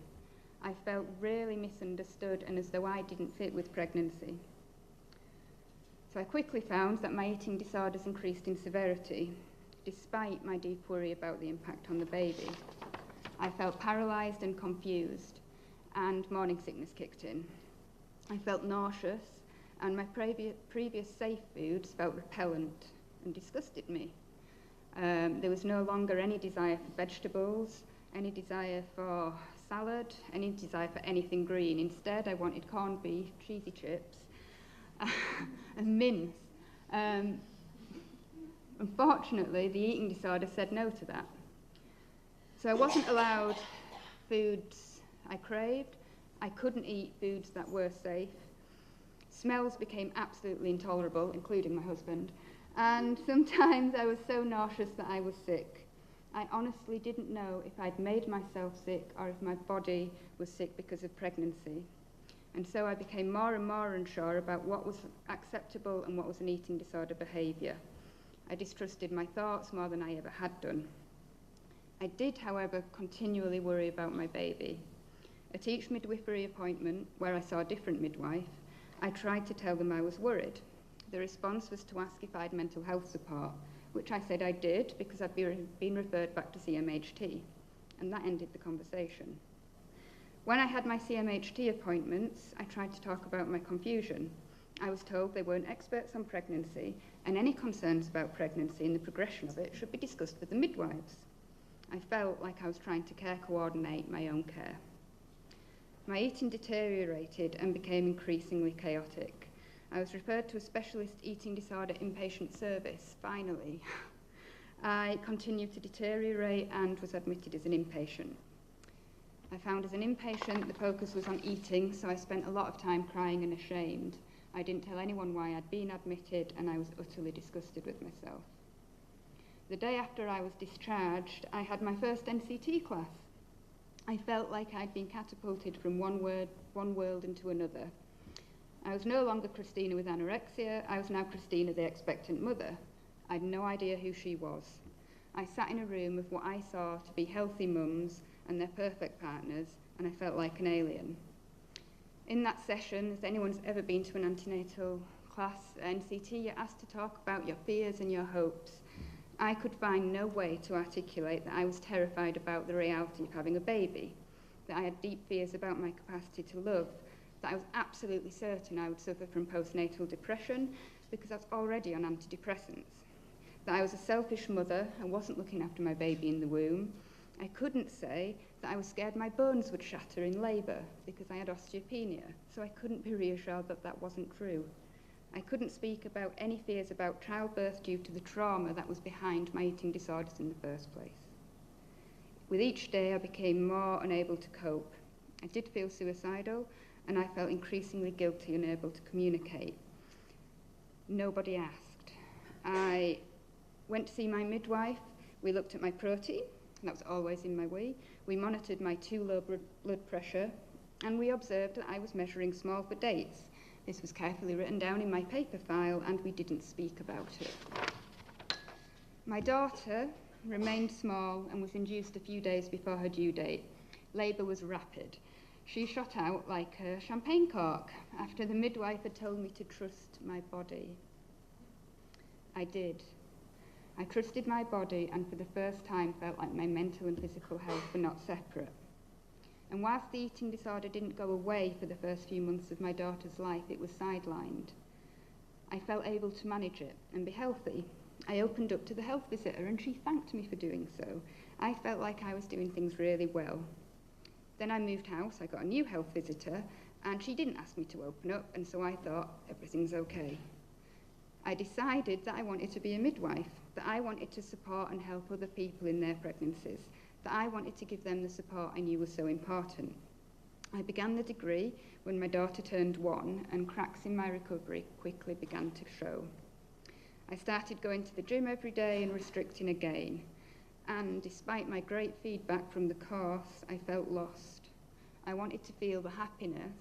I felt really misunderstood and as though I didn't fit with pregnancy. So I quickly found that my eating disorders increased in severity, despite my deep worry about the impact on the baby. I felt paralysed and confused, and morning sickness kicked in. I felt nauseous, and my previous safe foods felt repellent and disgusted me. There was no longer any desire for vegetables, any desire for salad, any desire for anything green. Instead, I wanted corned beef, cheesy chips, and mince. Unfortunately, the eating disorder said no to that. So I wasn't allowed foods I craved. I couldn't eat foods that were safe. Smells became absolutely intolerable, including my husband. And sometimes I was so nauseous that I was sick. I honestly didn't know if I'd made myself sick or if my body was sick because of pregnancy. And so I became more and more unsure about what was acceptable and what was an eating disorder behaviour. I distrusted my thoughts more than I ever had done. I did, however, continually worry about my baby. At each midwifery appointment, where I saw a different midwife, I tried to tell them I was worried. The response was to ask if I had mental health support, which I said I did because I'd been referred back to CMHT, and that ended the conversation. When I had my CMHT appointments, I tried to talk about my confusion. I was told they weren't experts on pregnancy, and any concerns about pregnancy and the progression of it should be discussed with the midwives. I felt like I was trying to care coordinate my own care. My eating deteriorated and became increasingly chaotic. I was referred to a specialist eating disorder inpatient service, finally. I continued to deteriorate and was admitted as an inpatient. I found as an inpatient the focus was on eating, so I spent a lot of time crying and ashamed. I didn't tell anyone why I'd been admitted, and I was utterly disgusted with myself. The day after I was discharged, I had my first NCT class. I felt like I'd been catapulted from one world into another. I was no longer Christina with anorexia, I was now Christina the expectant mother. I had no idea who she was. I sat in a room of what I saw to be healthy mums and their perfect partners, and I felt like an alien. In that session, if anyone's ever been to an antenatal class at NCT, you're asked to talk about your fears and your hopes. I could find no way to articulate that I was terrified about the reality of having a baby, that I had deep fears about my capacity to love, that I was absolutely certain I would suffer from postnatal depression because I was already on antidepressants, that I was a selfish mother and wasn't looking after my baby in the womb. I couldn't say that I was scared my bones would shatter in labour because I had osteopenia, so I couldn't be reassured that that wasn't true. I couldn't speak about any fears about childbirth due to the trauma that was behind my eating disorders in the first place. With each day, I became more unable to cope. I did feel suicidal, and I felt increasingly guilty and unable to communicate. Nobody asked. I went to see my midwife. We looked at my protein, that was always in my way. We monitored my too low blood pressure, and we observed that I was measuring small for dates. This was carefully written down in my paper file, and we didn't speak about it. My daughter remained small and was induced a few days before her due date. Labour was rapid. She shot out like a champagne cork after the midwife had told me to trust my body. I did. I trusted my body and for the first time felt like my mental and physical health were not separate. And whilst the eating disorder didn't go away for the first few months of my daughter's life, it was sidelined. I felt able to manage it and be healthy. I opened up to the health visitor and she thanked me for doing so. I felt like I was doing things really well. Then I moved house, I got a new health visitor, and she didn't ask me to open up, and so I thought, everything's okay. I decided that I wanted to be a midwife, that I wanted to support and help other people in their pregnancies, that I wanted to give them the support I knew was so important. I began the degree when my daughter turned 1, and cracks in my recovery quickly began to show. I started going to the gym every day and restricting again. And despite my great feedback from the course, I felt lost. I wanted to feel the happiness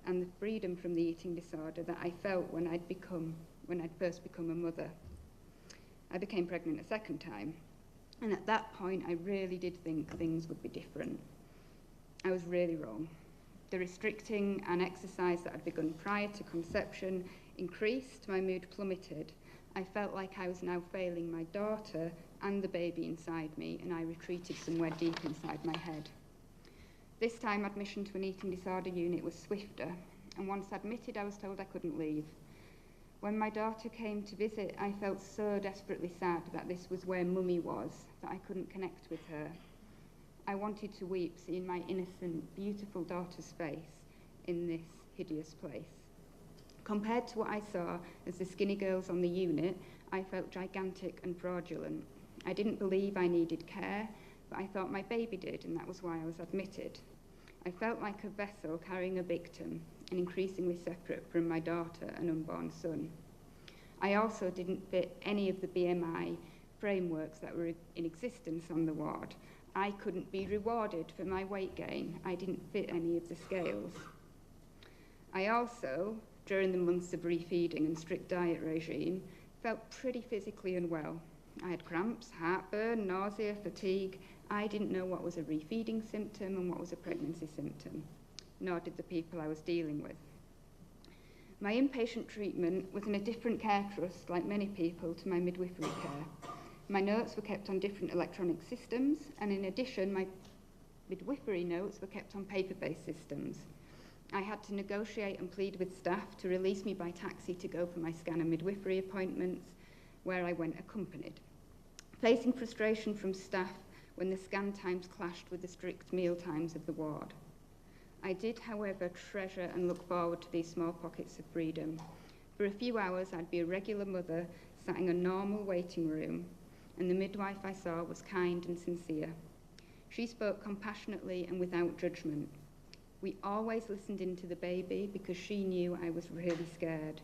and the freedom from the eating disorder that I felt when I'd first become a mother. I became pregnant a second time, and at that point I really did think things would be different. I was really wrong. The restricting and exercise that I'd begun prior to conception increased, my mood plummeted. I felt like I was now failing my daughter and the baby inside me, and I retreated somewhere deep inside my head. This time, admission to an eating disorder unit was swifter, and once admitted, I was told I couldn't leave. When my daughter came to visit, I felt so desperately sad that this was where Mummy was, that I couldn't connect with her. I wanted to weep, seeing my innocent, beautiful daughter's face in this hideous place. Compared to what I saw as the skinny girls on the unit, I felt gigantic and fraudulent. I didn't believe I needed care, but I thought my baby did, and that was why I was admitted. I felt like a vessel carrying a victim, and increasingly separate from my daughter and unborn son. I also didn't fit any of the BMI frameworks that were in existence on the ward. I couldn't be rewarded for my weight gain. I didn't fit any of the scales. I also, during the months of refeeding and strict diet regime, felt pretty physically unwell. I had cramps, heartburn, nausea, fatigue. I didn't know what was a refeeding symptom and what was a pregnancy symptom, nor did the people I was dealing with. My inpatient treatment was in a different care trust, like many people, to my midwifery care. My notes were kept on different electronic systems, and in addition, my midwifery notes were kept on paper-based systems. I had to negotiate and plead with staff to release me by taxi to go for my scan and midwifery appointments, where I went accompanied. Facing frustration from staff when the scan times clashed with the strict meal times of the ward. I did, however, treasure and look forward to these small pockets of freedom. For a few hours, I'd be a regular mother sat in a normal waiting room, and the midwife I saw was kind and sincere. She spoke compassionately and without judgment. We always listened into the baby because she knew I was really scared.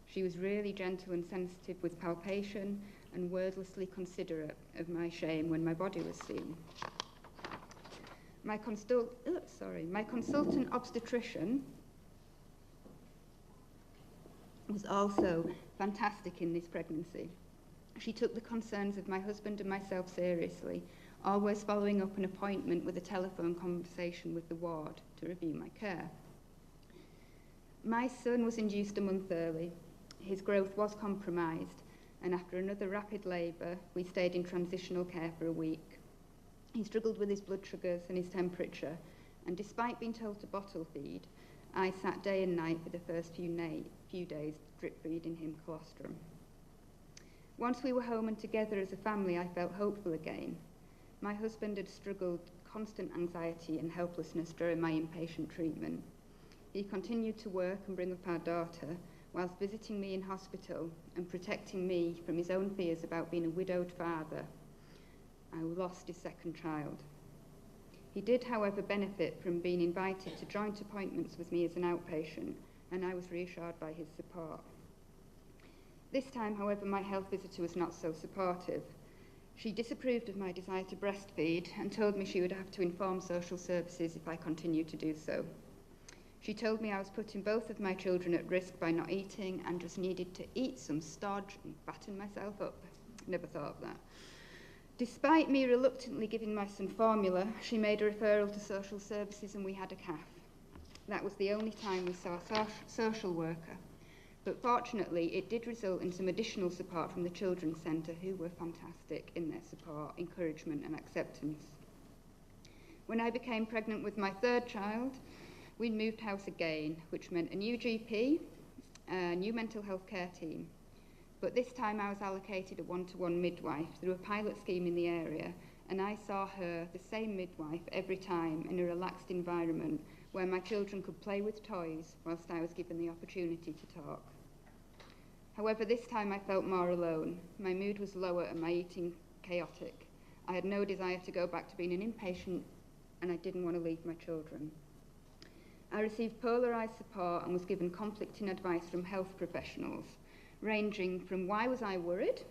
She was really gentle and sensitive with palpation and wordlessly considerate of my shame when my body was seen. My consultant obstetrician was also fantastic in this pregnancy. She took the concerns of my husband and myself seriously, always following up an appointment with a telephone conversation with the ward to review my care. My son was induced a month early. His growth was compromised, and after another rapid labour, we stayed in transitional care for a week. He struggled with his blood sugars and his temperature, and despite being told to bottle feed, I sat day and night for the first few days drip feeding him colostrum. Once we were home and together as a family, I felt hopeful again. My husband had struggled with constant anxiety and helplessness during my inpatient treatment. He continued to work and bring up our daughter, whilst visiting me in hospital and protecting me from his own fears about being a widowed father. I lost his second child. He did, however, benefit from being invited to joint appointments with me as an outpatient, and I was reassured by his support. This time, however, my health visitor was not so supportive. She disapproved of my desire to breastfeed and told me she would have to inform social services if I continued to do so. She told me I was putting both of my children at risk by not eating and just needed to eat some stodge and fatten myself up. Never thought of that. Despite me reluctantly giving my son formula, she made a referral to social services and we had a CAF. That was the only time we saw a social worker. But fortunately, it did result in some additional support from the Children's Centre, who were fantastic in their support, encouragement and acceptance. When I became pregnant with my third child, we moved house again, which meant a new GP, a new mental health care team. But this time I was allocated a one-to-one midwife through a pilot scheme in the area, and I saw her, the same midwife, every time in a relaxed environment where my children could play with toys whilst I was given the opportunity to talk. However, this time I felt more alone. My mood was lower and my eating chaotic. I had no desire to go back to being an inpatient, and I didn't want to leave my children. I received polarised support and was given conflicting advice from health professionals, ranging from why was I worried,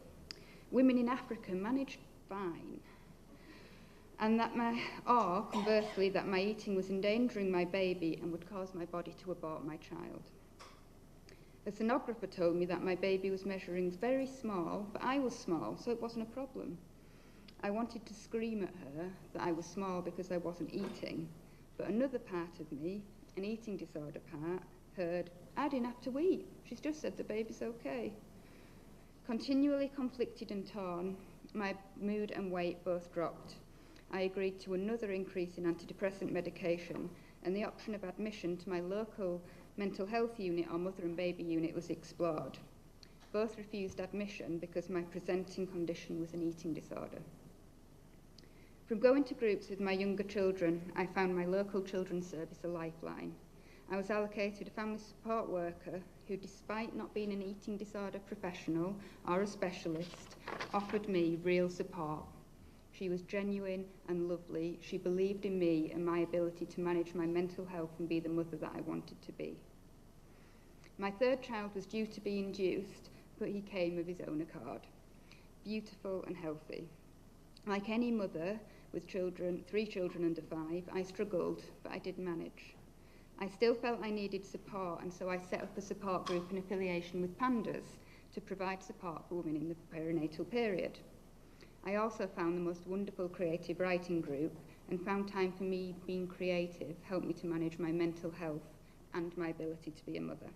women in Africa managed fine, and or conversely that my eating was endangering my baby and would cause my body to abort my child. A sonographer told me that my baby was measuring very small, but I was small, so it wasn't a problem. I wanted to scream at her that I was small because I wasn't eating, but another part of me, an eating disorder part, heard, I didn't have to eat. She's just said the baby's okay. Continually conflicted and torn, my mood and weight both dropped. I agreed to another increase in antidepressant medication, and the option of admission to my local mental health unit or mother and baby unit was explored. Both refused admission because my presenting condition was an eating disorder. From going to groups with my younger children, I found my local children's service a lifeline. I was allocated a family support worker who, despite not being an eating disorder professional or a specialist, offered me real support. She was genuine and lovely. She believed in me and my ability to manage my mental health and be the mother that I wanted to be. My third child was due to be induced, but he came of his own accord, beautiful and healthy. Like any mother with children, 3 children under 5, I struggled, but I did manage. I still felt I needed support, and so I set up a support group in affiliation with Pandas to provide support for women in the perinatal period. I also found the most wonderful creative writing group and found time for me being creative helped me to manage my mental health and my ability to be a mother.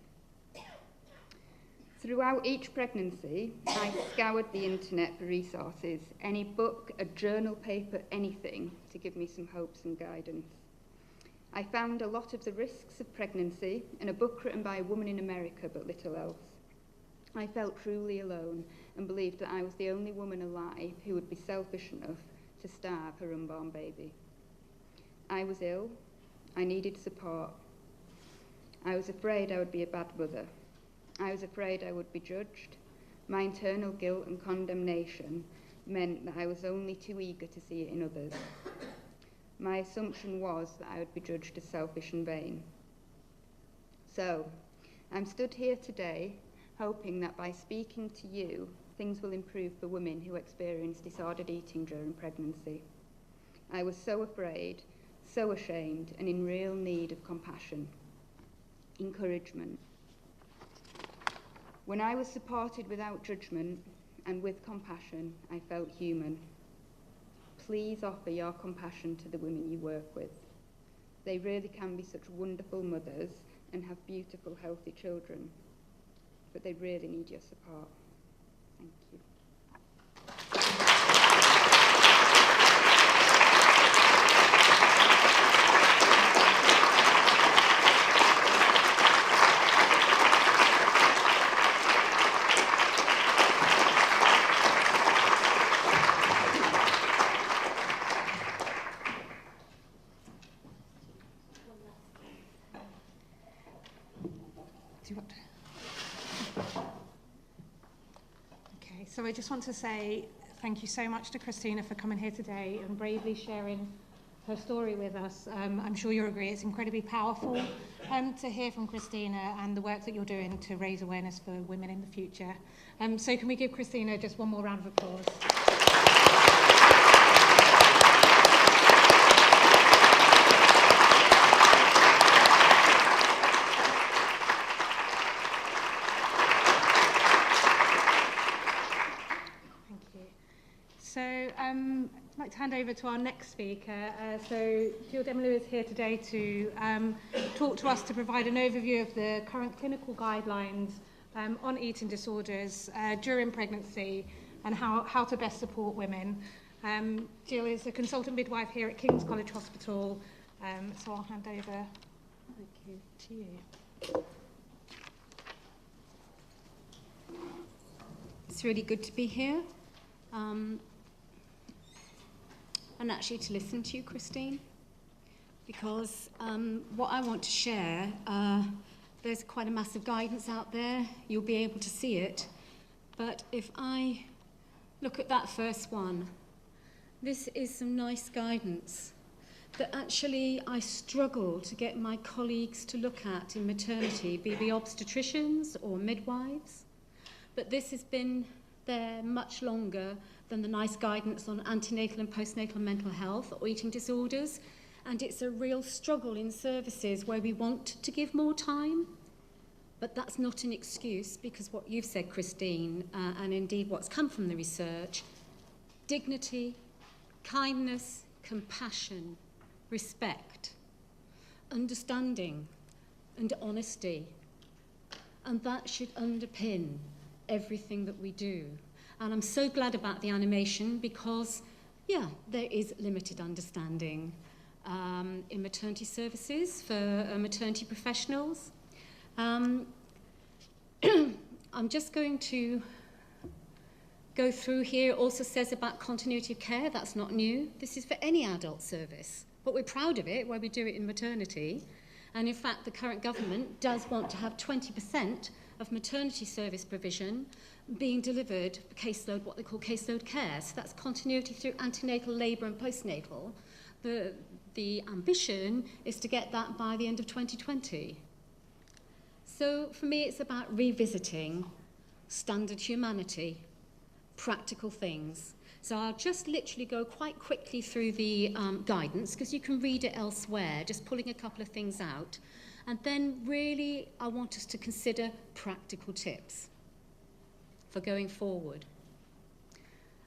Throughout each pregnancy, I scoured the internet for resources, any book, a journal paper, anything to give me some hopes and guidance. I found a lot of the risks of pregnancy in a book written by a woman in America, but little else. I felt truly alone and believed that I was the only woman alive who would be selfish enough to starve her unborn baby. I was ill. I needed support. I was afraid I would be a bad mother. I was afraid I would be judged. My internal guilt and condemnation meant that I was only too eager to see it in others. My assumption was that I would be judged as selfish and vain. So, I'm stood here today hoping that by speaking to you, things will improve for women who experience disordered eating during pregnancy. I was so afraid, so ashamed, and in real need of compassion, encouragement. When I was supported without judgment and with compassion, I felt human. Please offer your compassion to the women you work with. They really can be such wonderful mothers and have beautiful, healthy children, but they really need your support. Thank you. So I just want to say thank you so much to Christina for coming here today and bravely sharing her story with us. I'm sure you'll agree it's incredibly powerful to hear from Christina and the work that you're doing to raise awareness for women in the future. So can we give Christina just one more round of applause? So hand over to our next speaker. So Jill Demelu is here today to talk to us, to provide an overview of the current clinical guidelines on eating disorders during pregnancy and how to best support women. Jill is a consultant midwife here at King's College Hospital, so I'll hand over to you. It's really good to be here. And actually to listen to you, Christine, because what I want to share, there's quite a massive guidance out there. You'll be able to see it. But if I look at that first one, this is some nice guidance that actually I struggle to get my colleagues to look at in maternity, be they obstetricians or midwives. But this has been there much longer than the nice guidance on antenatal and postnatal mental health or eating disorders. And it's a real struggle in services where we want to give more time. But that's not an excuse, because what you've said, Christine, and indeed what's come from the research, dignity, kindness, compassion, respect, understanding, and honesty. And that should underpin everything that we do. And I'm so glad about the animation because, yeah, there is limited understanding in maternity services for maternity professionals. I'm just going to go through here. It also says about continuity of care. That's not new. This is for any adult service. But we're proud of it where we do it in maternity. And in fact, the current government does want to have 20% of maternity service provision being delivered caseload, what they call caseload care. So that's continuity through antenatal, labour and postnatal. The ambition is to get that by the end of 2020. So for me, it's about revisiting standard humanity, practical things. So I'll just literally go quite quickly through the guidance, because you can read it elsewhere, just pulling a couple of things out. And then really, I want us to consider practical tips for going forward.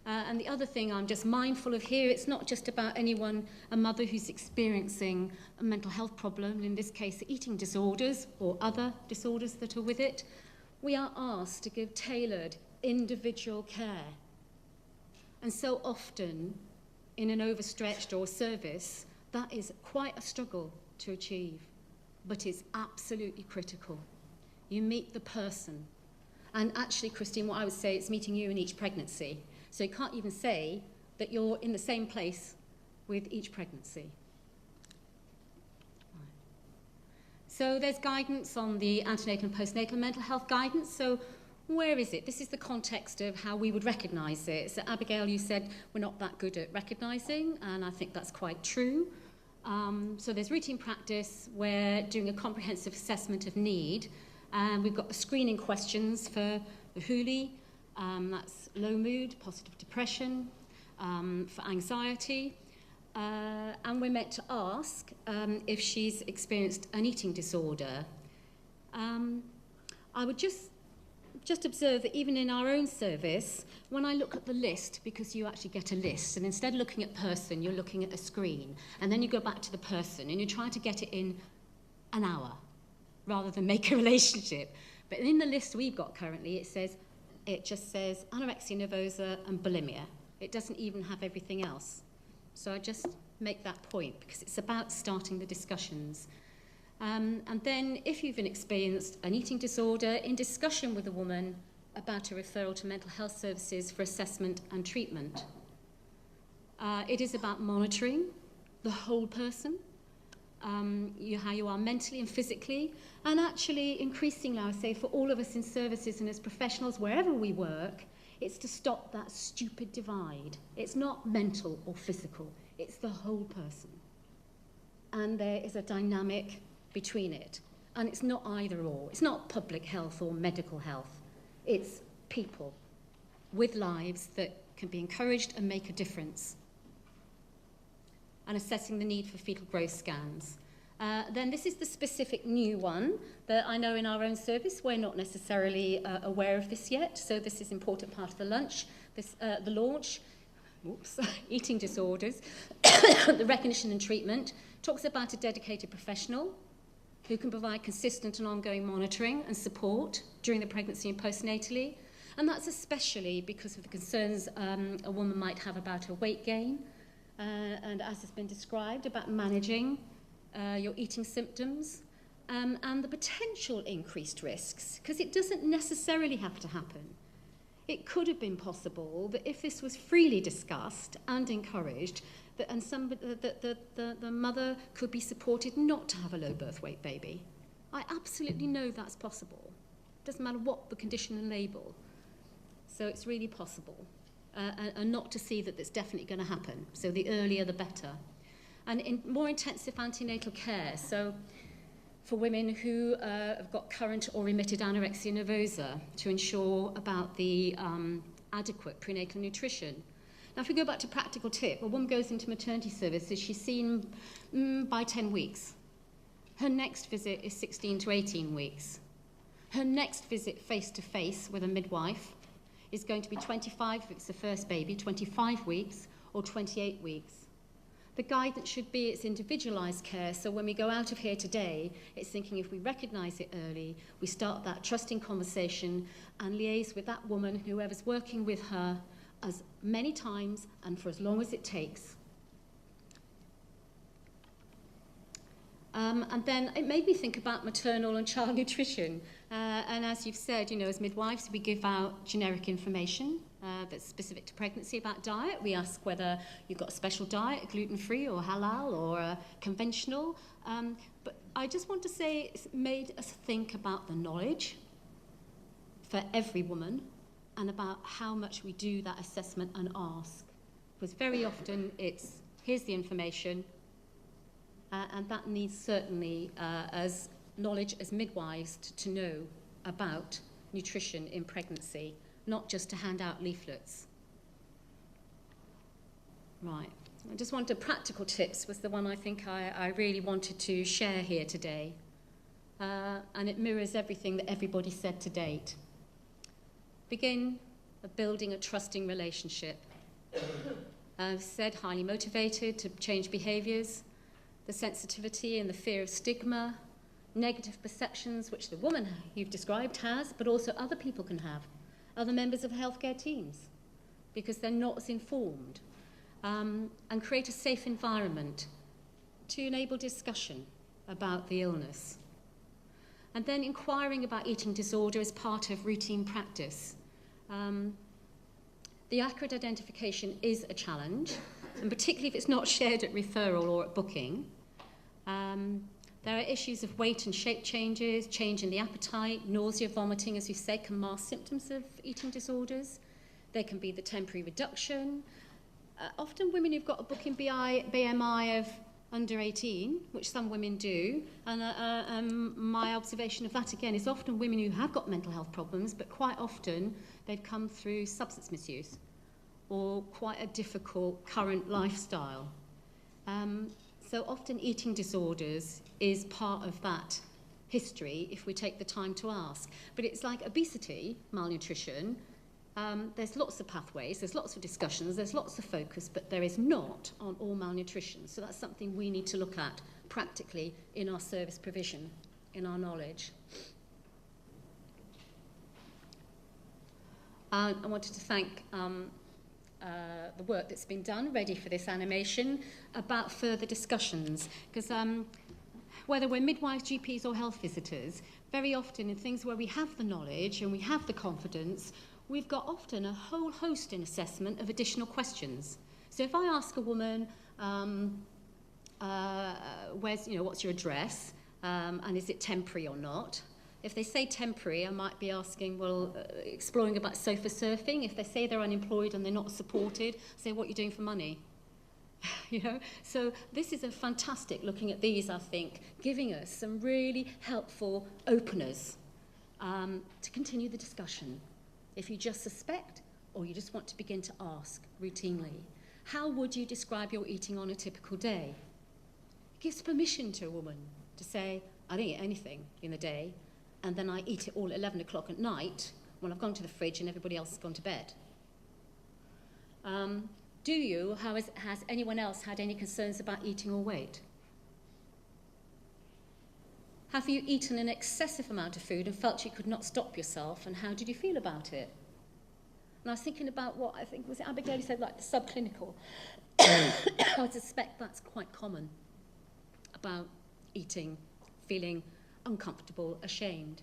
And the other thing I'm just mindful of here, it's not just about anyone, a mother who's experiencing a mental health problem, in this case eating disorders or other disorders that are with it. We are asked to give tailored individual care. And so often, in an overstretched or service, that is quite a struggle to achieve. But it's absolutely critical. You meet the person. And actually, Christine, what I would say, it's meeting you in each pregnancy. So you can't even say that you're in the same place with each pregnancy. So there's guidance on the antenatal and postnatal mental health guidance. So where is it? This is the context of how we would recognise it. So Abigail, you said we're not that good at recognising, and I think that's quite true. So there's routine practice. We're doing a comprehensive assessment of need, and we've got the screening questions for the HULI, that's low mood, positive depression, for anxiety, and we're meant to ask if she's experienced an eating disorder. I would just observe that even in our own service, when I look at the list, because you actually get a list, and instead of looking at person, you're looking at a screen, and then you go back to the person, and you're trying to get it in an hour, rather than make a relationship. But in the list we've got currently, it just says anorexia nervosa and bulimia. It doesn't even have everything else. So I just make that point, because it's about starting the discussions. And then if you've experienced an eating disorder, in discussion with a woman about a referral to mental health services for assessment and treatment. It is about monitoring the whole person, how you are mentally and physically, and actually increasingly, I would say, for all of us in services and as professionals, wherever we work, it's to stop that stupid divide. It's not mental or physical, it's the whole person. And there is a dynamic between it. And it's not either or. It's not public health or medical health. It's people with lives that can be encouraged and make a difference. And assessing the need for fetal growth scans. Then this is the specific new one that I know in our own service we're not necessarily aware of this yet, so this is an important part of the launch. eating disorders, the recognition and treatment, talks about a dedicated professional who can provide consistent and ongoing monitoring and support during the pregnancy and postnatally. And that's especially because of the concerns a woman might have about her weight gain, and as has been described, about managing your eating symptoms, and the potential increased risks, because it doesn't necessarily have to happen. It could have been possible that if this was freely discussed and encouraged, the mother could be supported not to have a low birth weight baby. I absolutely know that's possible. It doesn't matter what the condition and label. So it's really possible. And not to see that that's definitely going to happen. So the earlier the better. And in more intensive antenatal care, so for women who have got current or remitted anorexia nervosa, to ensure about the adequate prenatal nutrition. Now, if we go back to practical tip, a woman goes into maternity services, she's seen by 10 weeks. Her next visit is 16 to 18 weeks. Her next visit face-to-face with a midwife is going to be 25 if it's the first baby, 25 weeks, or 28 weeks. The guidance should be it's individualised care, so when we go out of here today, it's thinking if we recognise it early, we start that trusting conversation and liaise with that woman, whoever's working with her, as many times and for as long as it takes. And then it made me think about maternal and child nutrition. And as you've said, you know, as midwives, we give out generic information that's specific to pregnancy about diet. We ask whether you've got a special diet, gluten-free or halal or conventional. But I just want to say it's made us think about the knowledge for every woman and about how much we do that assessment and ask. Because very often it's, here's the information, and that needs certainly as knowledge as midwives to know about nutrition in pregnancy, not just to hand out leaflets. Right, I just wanted practical tips was the one I think I really wanted to share here today. And it mirrors everything that everybody said to date. Begin building a trusting relationship. I've said highly motivated to change behaviours, the sensitivity and the fear of stigma, negative perceptions which the woman you've described has, but also other people can have, other members of healthcare teams, because they're not as informed, and create a safe environment to enable discussion about the illness. And then inquiring about eating disorder as part of routine practice. The accurate identification is a challenge, and particularly if it's not shared at referral or at booking. There are issues of weight and shape changes, change in the appetite, nausea, vomiting, as you say, can mask symptoms of eating disorders. There can be the temporary reduction. Often women who've got a booking BMI of under 18, which some women do, and my observation of that again is often women who have got mental health problems, but quite often they've come through substance misuse or quite a difficult current lifestyle. So often eating disorders is part of that history if we take the time to ask. But it's like obesity, malnutrition, there's lots of pathways, there's lots of discussions, there's lots of focus, but there is not on all malnutrition. So that's something we need to look at practically in our service provision, in our knowledge. I wanted to thank the work that's been done, ready for this animation, about further discussions. Because whether we're midwives, GPs or health visitors, very often in things where we have the knowledge and we have the confidence, we've got often a whole host in assessment of additional questions. So if I ask a woman, what's your address, and is it temporary or not? If they say temporary, I might be asking, exploring about sofa surfing. If they say they're unemployed and they're not supported, say, what are you doing for money? So this is a fantastic looking at these, I think, giving us some really helpful openers to continue the discussion. If you just suspect or you just want to begin to ask routinely, how would you describe your eating on a typical day? It gives permission to a woman to say, I don't eat anything in the day, and then I eat it all at 11 o'clock at night when I've gone to the fridge and everybody else has gone to bed. Do you, has anyone else had any concerns about eating or weight? Have you eaten an excessive amount of food and felt you could not stop yourself, and how did you feel about it? And I was thinking about what I think, was it Abigail said, like the subclinical. I suspect that's quite common, about eating, feeling uncomfortable, ashamed.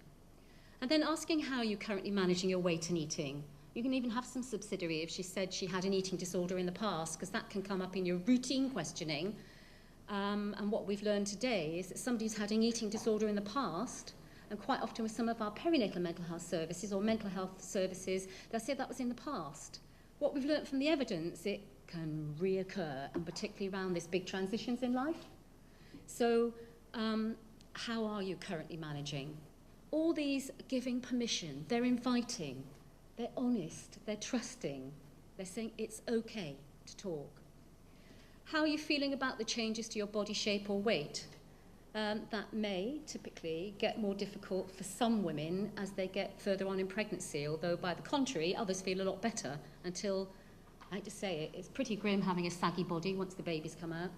And then asking how you're currently managing your weight and eating. You can even have some subsidiary if she said she had an eating disorder in the past, because that can come up in your routine questioning. And what we've learned today is that somebody's had an eating disorder in the past, and quite often with some of our perinatal mental health services or mental health services, they'll say that was in the past. What we've learned from the evidence, it can reoccur, and particularly around these big transitions in life. So how are you currently managing? All these giving permission, they're inviting, they're honest, they're trusting, they're saying it's okay to talk. How are you feeling about the changes to your body shape or weight? That may typically get more difficult for some women as they get further on in pregnancy, although by the contrary, others feel a lot better until, I hate to say it, it's pretty grim having a saggy body once the babies come out.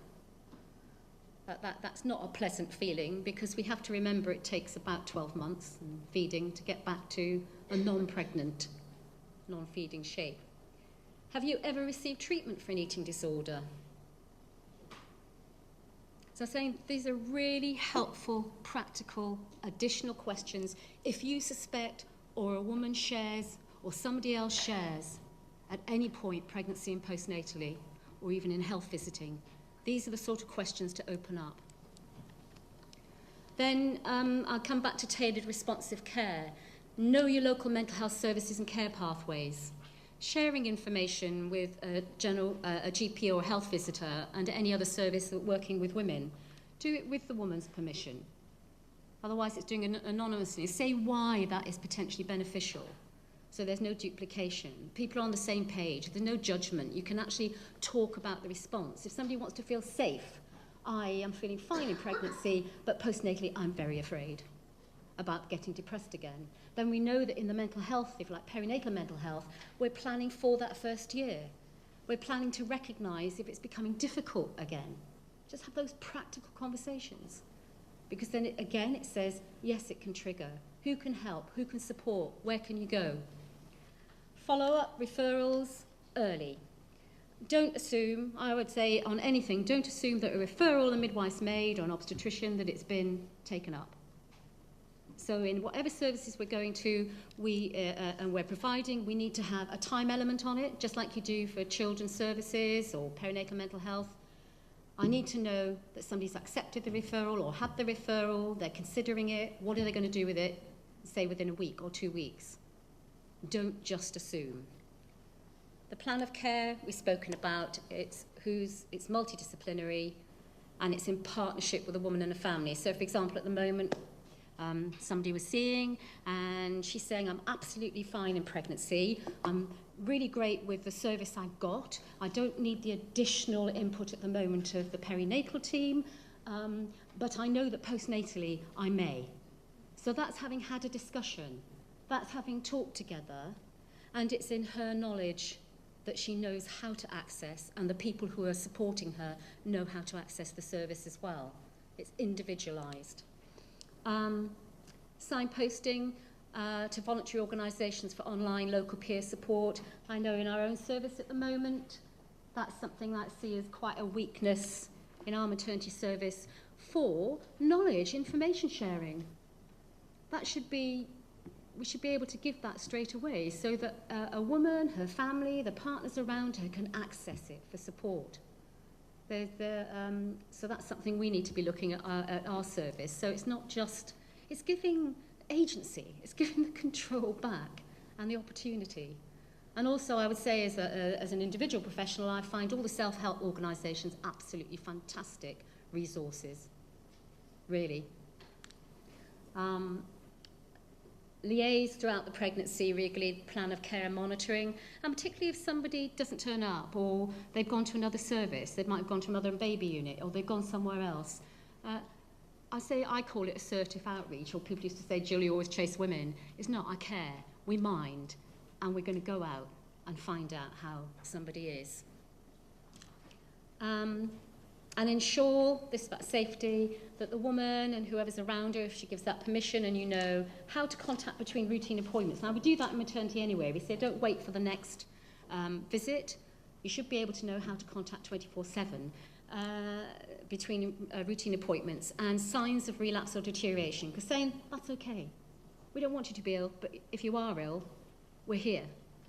That's not a pleasant feeling, because we have to remember it takes about 12 months and feeding to get back to a non-pregnant, non-feeding shape. Have you ever received treatment for an eating disorder? So I'm saying these are really helpful, practical, additional questions. If you suspect, or a woman shares, or somebody else shares, at any point, pregnancy and postnatally, or even in health visiting, these are the sort of questions to open up. Then I'll come back to tailored responsive care. Know your local mental health services and care pathways. Sharing information with a GP or health visitor and any other service working with women. Do it with the woman's permission. Otherwise it's doing it anonymously. Say why that is potentially beneficial, so there's no duplication. People are on the same page. There's no judgment. You can actually talk about the response. If somebody wants to feel safe, I am feeling fine in pregnancy, but postnatally I'm very afraid about getting depressed again, then we know that in the mental health, if you like, perinatal mental health, we're planning for that first year. We're planning to recognise if it's becoming difficult again. Just have those practical conversations. Because then, it says, yes, it can trigger. Who can help? Who can support? Where can you go? Follow-up, referrals, early. Don't assume, I would say on anything, don't assume that a referral a midwife's made or an obstetrician that it's been taken up. So in whatever services we're going to, and we're providing, we need to have a time element on it, just like you do for children's services or perinatal mental health. I need to know that somebody's accepted the referral or had the referral, they're considering it, what are they going to do with it, say within a week or 2 weeks. Don't just assume. The plan of care we've spoken about, it's multidisciplinary and it's in partnership with a woman and a family. So for example, at the moment, somebody was seeing and she's saying, I'm absolutely fine in pregnancy. I'm really great with the service I've got. I don't need the additional input at the moment of the perinatal team, but I know that postnatally I may. So that's having had a discussion. That's having talked together, and it's in her knowledge that she knows how to access, and the people who are supporting her know how to access the service as well. It's individualised. Signposting to voluntary organisations for online local peer support. I know in our own service at the moment, that's something that I see as quite a weakness in our maternity service for knowledge, information sharing. That should be, we should be able to give that straight away so that a woman, her family, the partners around her can access it for support. So that's something we need to be looking at our service. So it's not just, it's giving agency, it's giving the control back and the opportunity. And also I would say as an individual professional, I find all the self-help organisations absolutely fantastic resources, really. Liaise throughout the pregnancy, regularly plan of care and monitoring, and particularly if somebody doesn't turn up or they've gone to another service, they might have gone to another baby unit or they've gone somewhere else. I call it assertive outreach, or people used to say, Jill, you always chase women. It's not, I care, we mind, and we're going to go out and find out how somebody is. and ensure, this is about safety, that the woman and whoever's around her, if she gives that permission, and you know how to contact between routine appointments. Now, we do that in maternity anyway. We say don't wait for the next visit. You should be able to know how to contact 24/7 between routine appointments, and signs of relapse or deterioration, because saying, that's okay. We don't want you to be ill, but if you are ill, we're here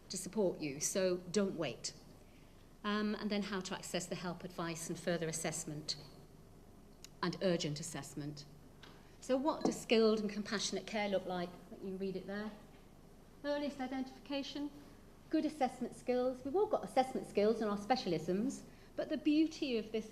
to support you, so don't wait. And then how to access the help, advice and further assessment and urgent assessment. So what does skilled and compassionate care look like? You read it there. Earliest identification, good assessment skills. We've all got assessment skills in our specialisms, but the beauty of this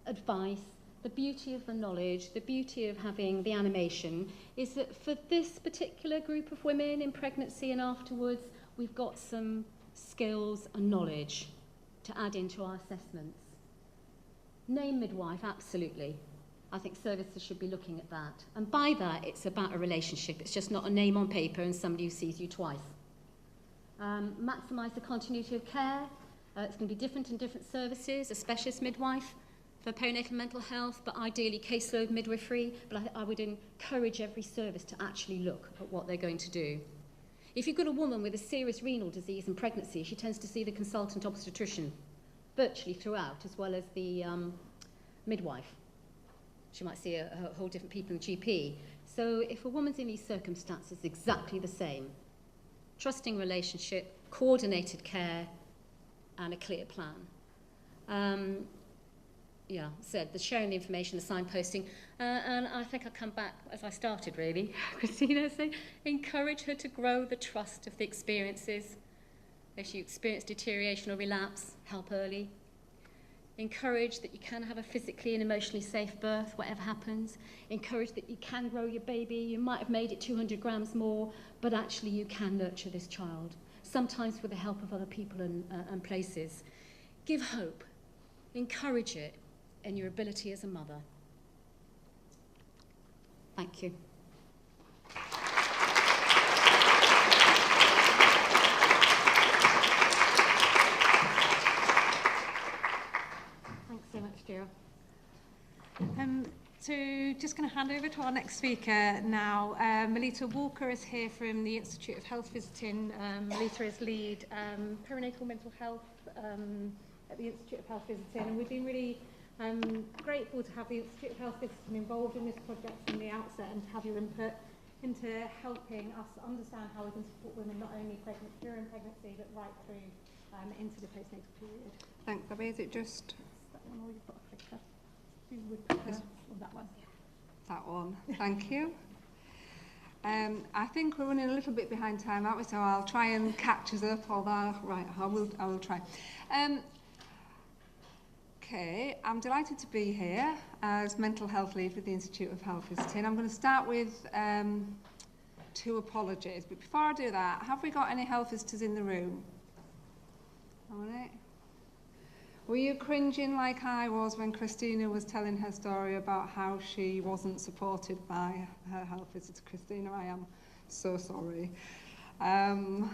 advice, the beauty of the knowledge, the beauty of having the animation is that for this particular group of women in pregnancy and afterwards, we've got some skills and knowledge to add into our assessments. Name midwife, absolutely. I think services should be looking at that. And by that, it's about a relationship. It's just not a name on paper and somebody who sees you twice. Maximise the continuity of care. It's going to be different in different services, a specialist midwife for perinatal mental health, but ideally caseload midwifery. But I would encourage every service to actually look at what they're going to do. If you've got a woman with a serious renal disease in pregnancy, she tends to see the consultant obstetrician virtually throughout, as well as the midwife. She might see a whole different people in GP. So if a woman's in these circumstances, exactly the same. Trusting relationship, coordinated care, and a clear plan. The sharing the information, the signposting, and I think I'll come back as I started, really. Christina, say, encourage her to grow the trust of the experiences. If she experiences deterioration or relapse, help early. Encourage that you can have a physically and emotionally safe birth, whatever happens. Encourage that you can grow your baby. You might have made it 200 grams more, but actually you can nurture this child, sometimes with the help of other people and places. Give hope. Encourage it in your ability as a mother. Thank you. Thanks so much, Jill. So just going to hand over to our next speaker now. Melita Walker is here from the Institute of Health Visiting. Melita is lead perinatal mental health at the Institute of Health Visiting, and we've been really grateful to have the Institute of Health Visiting involved in this project from the outset and to have your input into helping us understand how we can support women not only during pregnancy but right through into the postnatal period. Thanks, Abby. Is it just that one or you've got a flicker? Who would prefer? Or that one? That one. Thank you. I think we're running a little bit behind time, aren't we? So I'll try and catch us up. Although, right, I will try. Okay, I'm delighted to be here as mental health lead with the Institute of Health Visiting. I'm going to start with 2 apologies, but before I do that, have we got any health visitors in the room? All right. Were you cringing like I was when Christina was telling her story about how she wasn't supported by her health visitor? Christina, I am so sorry. I'm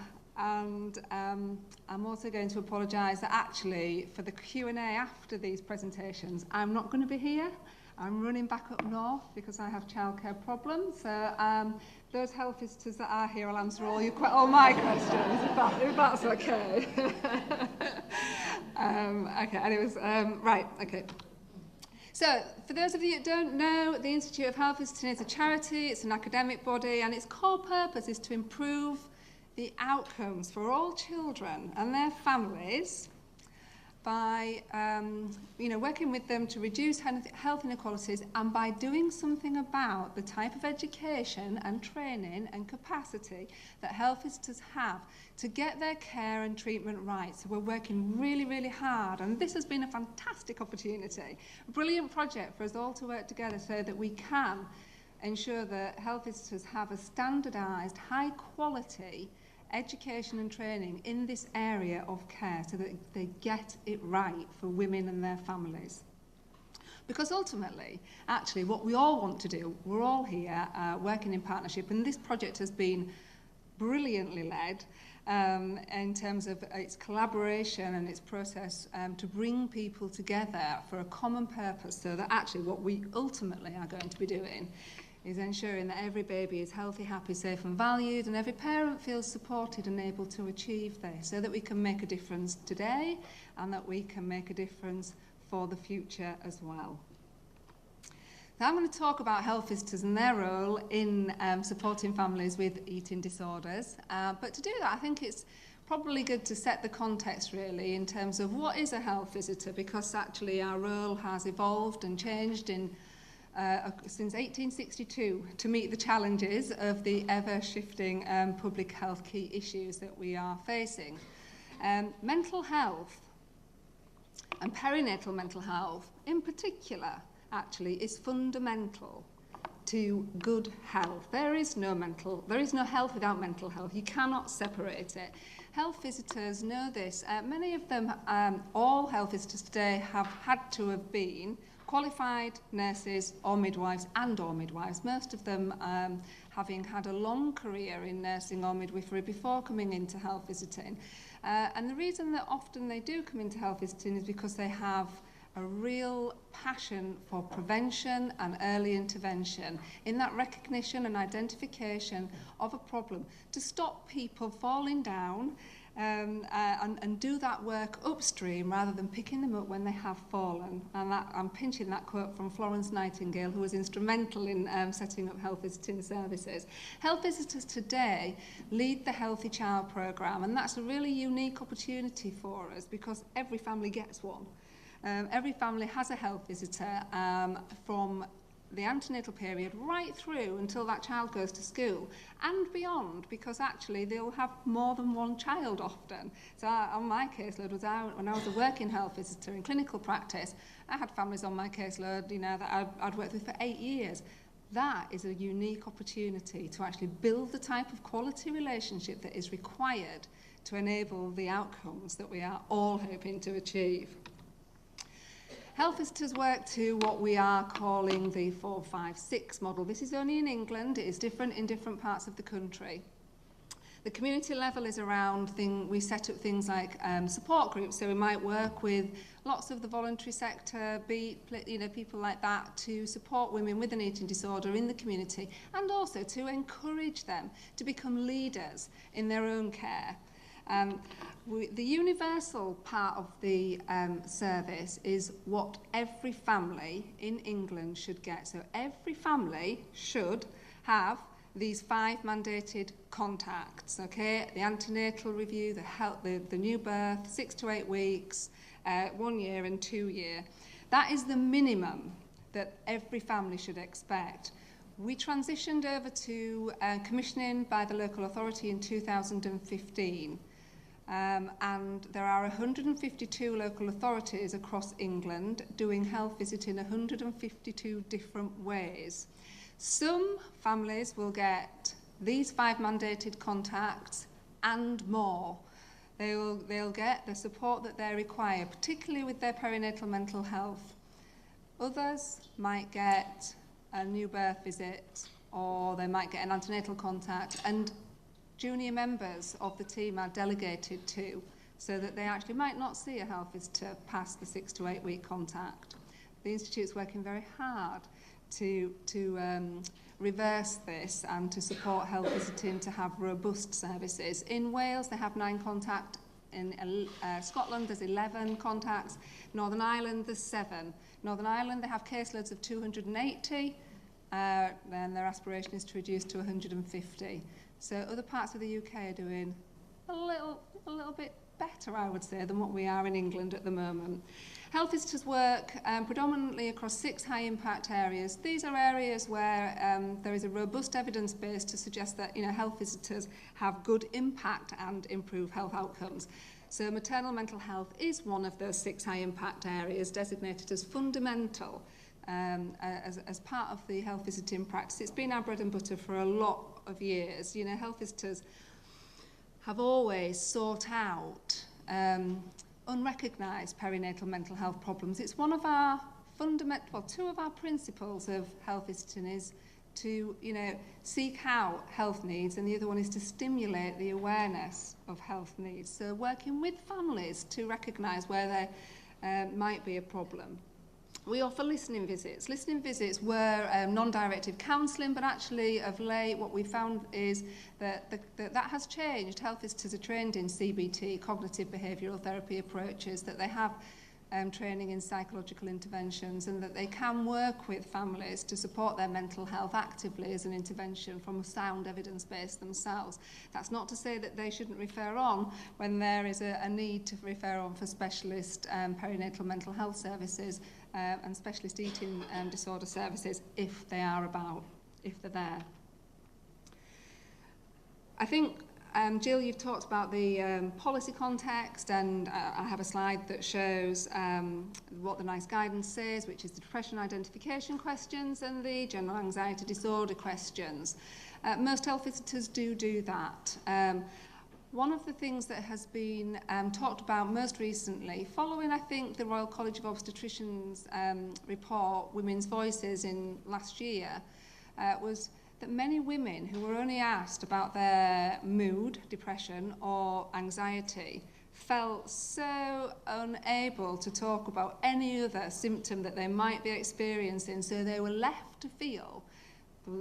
also going to apologise that actually for the Q&A after these presentations, I'm not going to be here. I'm running back up north because I have childcare problems. So those health visitors that are here will answer all my questions, if that's okay. Okay, anyways, right, okay. So, for those of you that don't know, the Institute of Health Visiting is a charity, it's an academic body, and its core purpose is to improve the outcomes for all children and their families by working with them to reduce health inequalities, and by doing something about the type of education and training and capacity that health visitors have to get their care and treatment right. So we're working really, really hard, and this has been a fantastic opportunity, a brilliant project for us all to work together so that we can ensure that health visitors have a standardised, high quality education and training in this area of care so that they get it right for women and their families. Because ultimately, actually, what we all want to do, we're all here working in partnership, and this project has been brilliantly led in terms of its collaboration and its process to bring people together for a common purpose, so that actually what we ultimately are going to be doing is ensuring that every baby is healthy, happy, safe and valued, and every parent feels supported and able to achieve this, so that we can make a difference today and that we can make a difference for the future as well. Now I'm going to talk about health visitors and their role in supporting families with eating disorders. But to do that, I think it's probably good to set the context really in terms of what is a health visitor, because actually our role has evolved and changed since 1862 to meet the challenges of the ever-shifting public health key issues that we are facing. Mental health and perinatal mental health in particular actually is fundamental to good health. There is no health without mental health. You cannot separate it. Health visitors know this. Many of them, all health visitors today have had to have been qualified nurses or midwives, most of them having had a long career in nursing or midwifery before coming into health visiting. And the reason that often they do come into health visiting is because they have a real passion for prevention and early intervention, in that recognition and identification of a problem, to stop people falling down and do that work upstream rather than picking them up when they have fallen. And I'm pinching that quote from Florence Nightingale, who was instrumental in setting up health visiting services. Health visitors today lead the Healthy Child programme, and that's a really unique opportunity for us because every family gets one. Every family has a health visitor from the antenatal period right through until that child goes to school and beyond, because actually they'll have more than one child often. So on my caseload when I was a working health visitor in clinical practice, I had families on my caseload, that I'd worked with for 8 years. That is a unique opportunity to actually build the type of quality relationship that is required to enable the outcomes that we are all hoping to achieve. Health visitors work to what we are calling the 4-5-6 model. This is only in England. It is different in different parts of the country. The community level is around we set up things like support groups. So we might work with lots of the voluntary sector, people like that, to support women with an eating disorder in the community, and also to encourage them to become leaders in their own care. The universal part of the service is what every family in England should get. So every family should have these 5 mandated contacts, okay? The antenatal review, the new birth, 6 to 8 weeks, 1 year and 2 year. That is the minimum that every family should expect. We transitioned over to commissioning by the local authority in 2015. And there are 152 local authorities across England doing health visit in 152 different ways. Some families will get these 5 mandated contacts and more. They'll get the support that they require, particularly with their perinatal mental health. Others might get a new birth visit, or they might get an antenatal contact, and junior members of the team are delegated to, so that they actually might not see a health visitor past the 6 to 8 week contact. The Institute's working very hard to reverse this and to support health visiting to have robust services. In Wales, they have 9 contact. In Scotland, there's 11 contacts. Northern Ireland, there's 7. Northern Ireland, they have caseloads of 280. Then their aspiration is to reduce to 150. So other parts of the UK are doing a little bit better, I would say, than what we are in England at the moment. Health visitors work predominantly across 6 high-impact areas. These are areas where there is a robust evidence base to suggest that health visitors have good impact and improve health outcomes. So maternal mental health is one of those 6 high-impact areas designated as fundamental as part of the health visiting practice. It's been our bread and butter for a lot of years. Health visitors have always sought out unrecognised perinatal mental health problems. It's one of our 2 of our principles of health visiting is to, seek out health needs, and the other one is to stimulate the awareness of health needs. So working with families to recognise where there might be a problem. We offer listening visits. Listening visits were non-directive counselling, but actually of late what we found is that that has changed. Health visitors are trained in CBT, cognitive behavioural therapy approaches, that they have training in psychological interventions, and that they can work with families to support their mental health actively as an intervention from a sound evidence base themselves. That's not to say that they shouldn't refer on when there is a need to refer on for specialist perinatal mental health services and specialist eating disorder services if they're there. I think Jill, you've talked about the policy context, and I have a slide that shows what the NICE guidance says, which is the depression identification questions and the general anxiety disorder questions. Most health visitors do that. One of the things that has been talked about most recently, following, I think, the Royal College of Obstetricians report, Women's Voices, in last year, was that many women who were only asked about their mood, depression or anxiety felt so unable to talk about any other symptom that they might be experiencing, so they were left to feel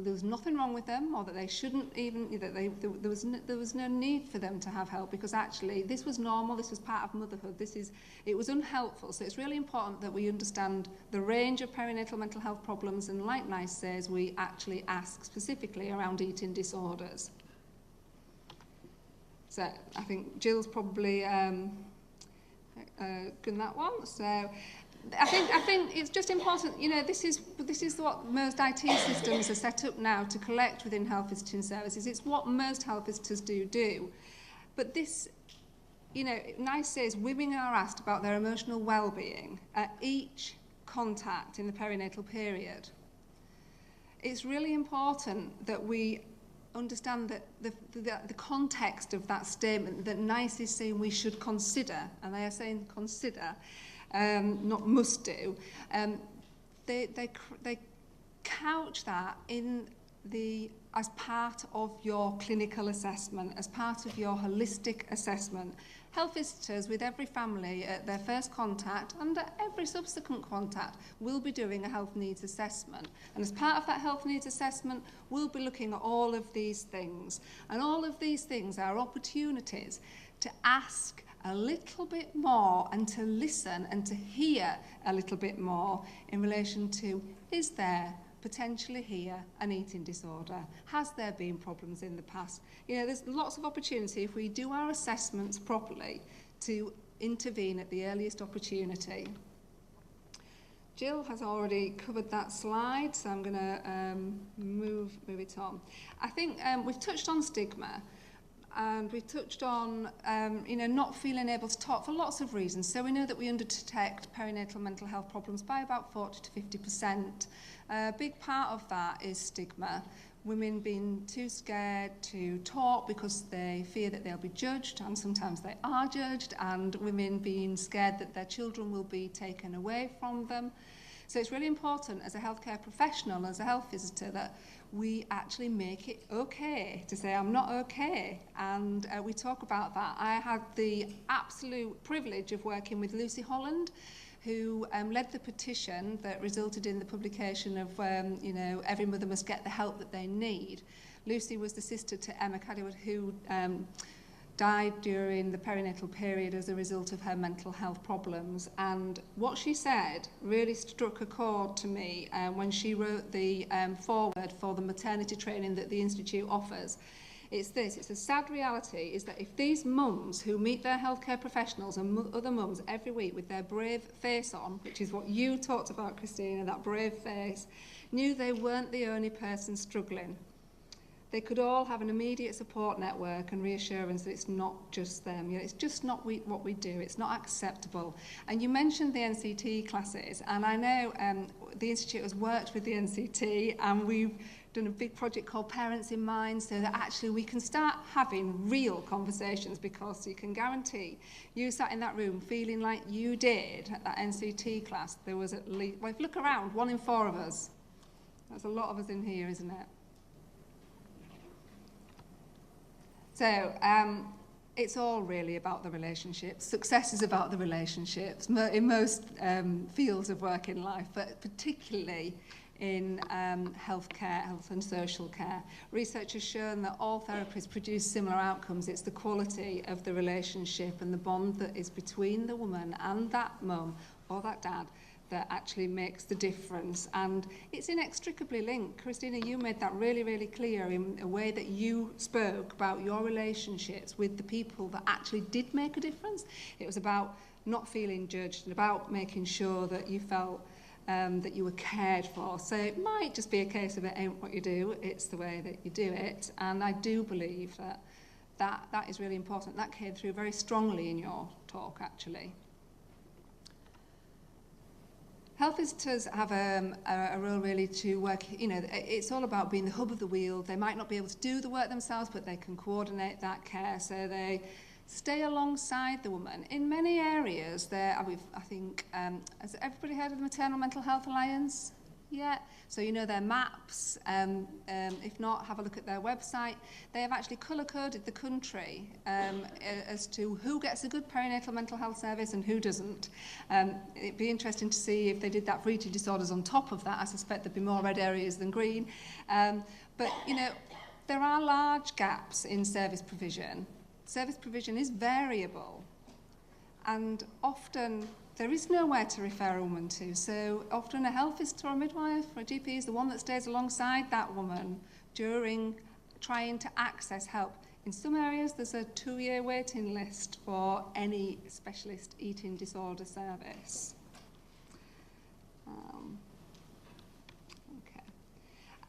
there was nothing wrong with them, or that they shouldn't even, there was no need for them to have help, because actually this was normal, this was part of motherhood, it was unhelpful. So it's really important that we understand the range of perinatal mental health problems, and like NICE says, we actually ask specifically around eating disorders. So I think Jill's probably done that one. So I think it's just important, this is what most IT systems are set up now to collect within health visiting services. It's what most health visitors do. But this, NICE says women are asked about their emotional well-being at each contact in the perinatal period. It's really important that we understand that the context of that statement, that NICE is saying we should consider, and they are saying consider, not must do, they couch that as part of your clinical assessment, as part of your holistic assessment. Health visitors with every family at their first contact and at every subsequent contact will be doing a health needs assessment. And as part of that health needs assessment, we'll be looking at all of these things. And all of these things are opportunities to ask a little bit more and to listen and to hear a little bit more in relation to, is there potentially here an eating disorder? Has there been problems in the past? There's lots of opportunity if we do our assessments properly to intervene at the earliest opportunity. Jill has already covered that slide, so I'm going to move it on. I think we've touched on stigma. And we've touched on, not feeling able to talk for lots of reasons. So we know that we underdetect perinatal mental health problems by about 40 to 50%. A big part of that is stigma. Women being too scared to talk because they fear that they'll be judged, and sometimes they are judged, and women being scared that their children will be taken away from them. So it's really important as a healthcare professional, as a health visitor, that we actually make it okay to say, I'm not okay. And we talk about that. I had the absolute privilege of working with Lucy Holland, who led the petition that resulted in the publication of, Every Mother Must Get the Help That They Need. Lucy was the sister to Emma Caddywood, who died during the perinatal period as a result of her mental health problems. And what she said really struck a chord to me when she wrote the foreword for the maternity training that the Institute offers. It's a sad reality, is that if these mums who meet their healthcare professionals and other mums every week with their brave face on, which is what you talked about, Christina, that brave face, knew they weren't the only person struggling, they could all have an immediate support network and reassurance that it's not just them. It's just not what we do. It's not acceptable. And you mentioned the NCT classes, and I know the Institute has worked with the NCT, and we've done a big project called Parents in Mind, so that actually we can start having real conversations, because you can guarantee you sat in that room feeling like you did at that NCT class. There was at least, well, if you look around, 1 in 4 of us That's a lot of us in here, isn't it? So, it's all really about the relationships. Success is about the relationships in most fields of work in life, but particularly in healthcare, health and social care. Research has shown that all therapies produce similar outcomes. It's the quality of the relationship and the bond that is between the woman and that mum or that dad that actually makes the difference. And it's inextricably linked. Christina, you made that really, really clear in a way that you spoke about your relationships with the people that actually did make a difference. It was about not feeling judged and about making sure that you felt that you were cared for. So it might just be a case of it ain't what you do, it's the way that you do it. And I do believe that is really important. That came through very strongly in your talk, actually. Health visitors have a role really to work, it's all about being the hub of the wheel. They might not be able to do the work themselves, but they can coordinate that care. So they stay alongside the woman. In many areas, I think, has everybody heard of the Maternal Mental Health Alliance? Yeah, so you know their maps. If not, have a look at their website. They have actually colour-coded the country as to who gets a good perinatal mental health service and who doesn't. It'd be interesting to see if they did that for eating disorders on top of that. I suspect there'd be more red areas than green. But, there are large gaps in service provision. Service provision is variable, and often there is nowhere to refer a woman to. So often a health visitor or a midwife or a GP is the one that stays alongside that woman during trying to access help. In some areas, there's a 2-year waiting list for any specialist eating disorder service.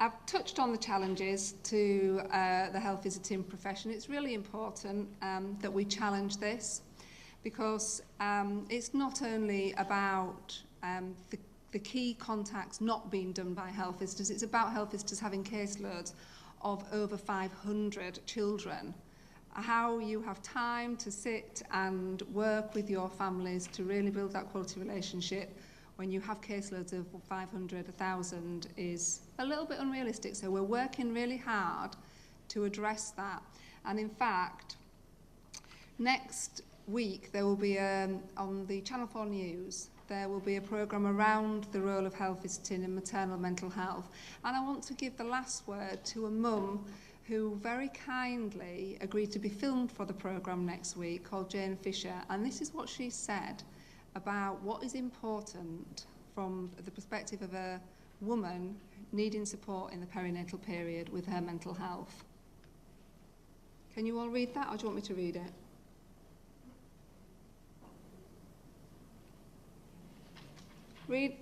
I've touched on the challenges to the health visiting profession. It's really important that we challenge this, because it's not only about the key contacts not being done by health visitors, it's about health visitors having caseloads of over 500 children. How you have time to sit and work with your families to really build that quality relationship when you have caseloads of 500, 1,000 is a little bit unrealistic. So we're working really hard to address that. And in fact, next week there will be on the Channel 4 News, there will be a programme around the role of health visiting in maternal mental health. And I want to give the last word to a mum who very kindly agreed to be filmed for the programme next week, called Jane Fisher. And this is what she said about what is important from the perspective of a woman needing support in the perinatal period with her mental health. Can you all read that, or do you want me to read it? Read.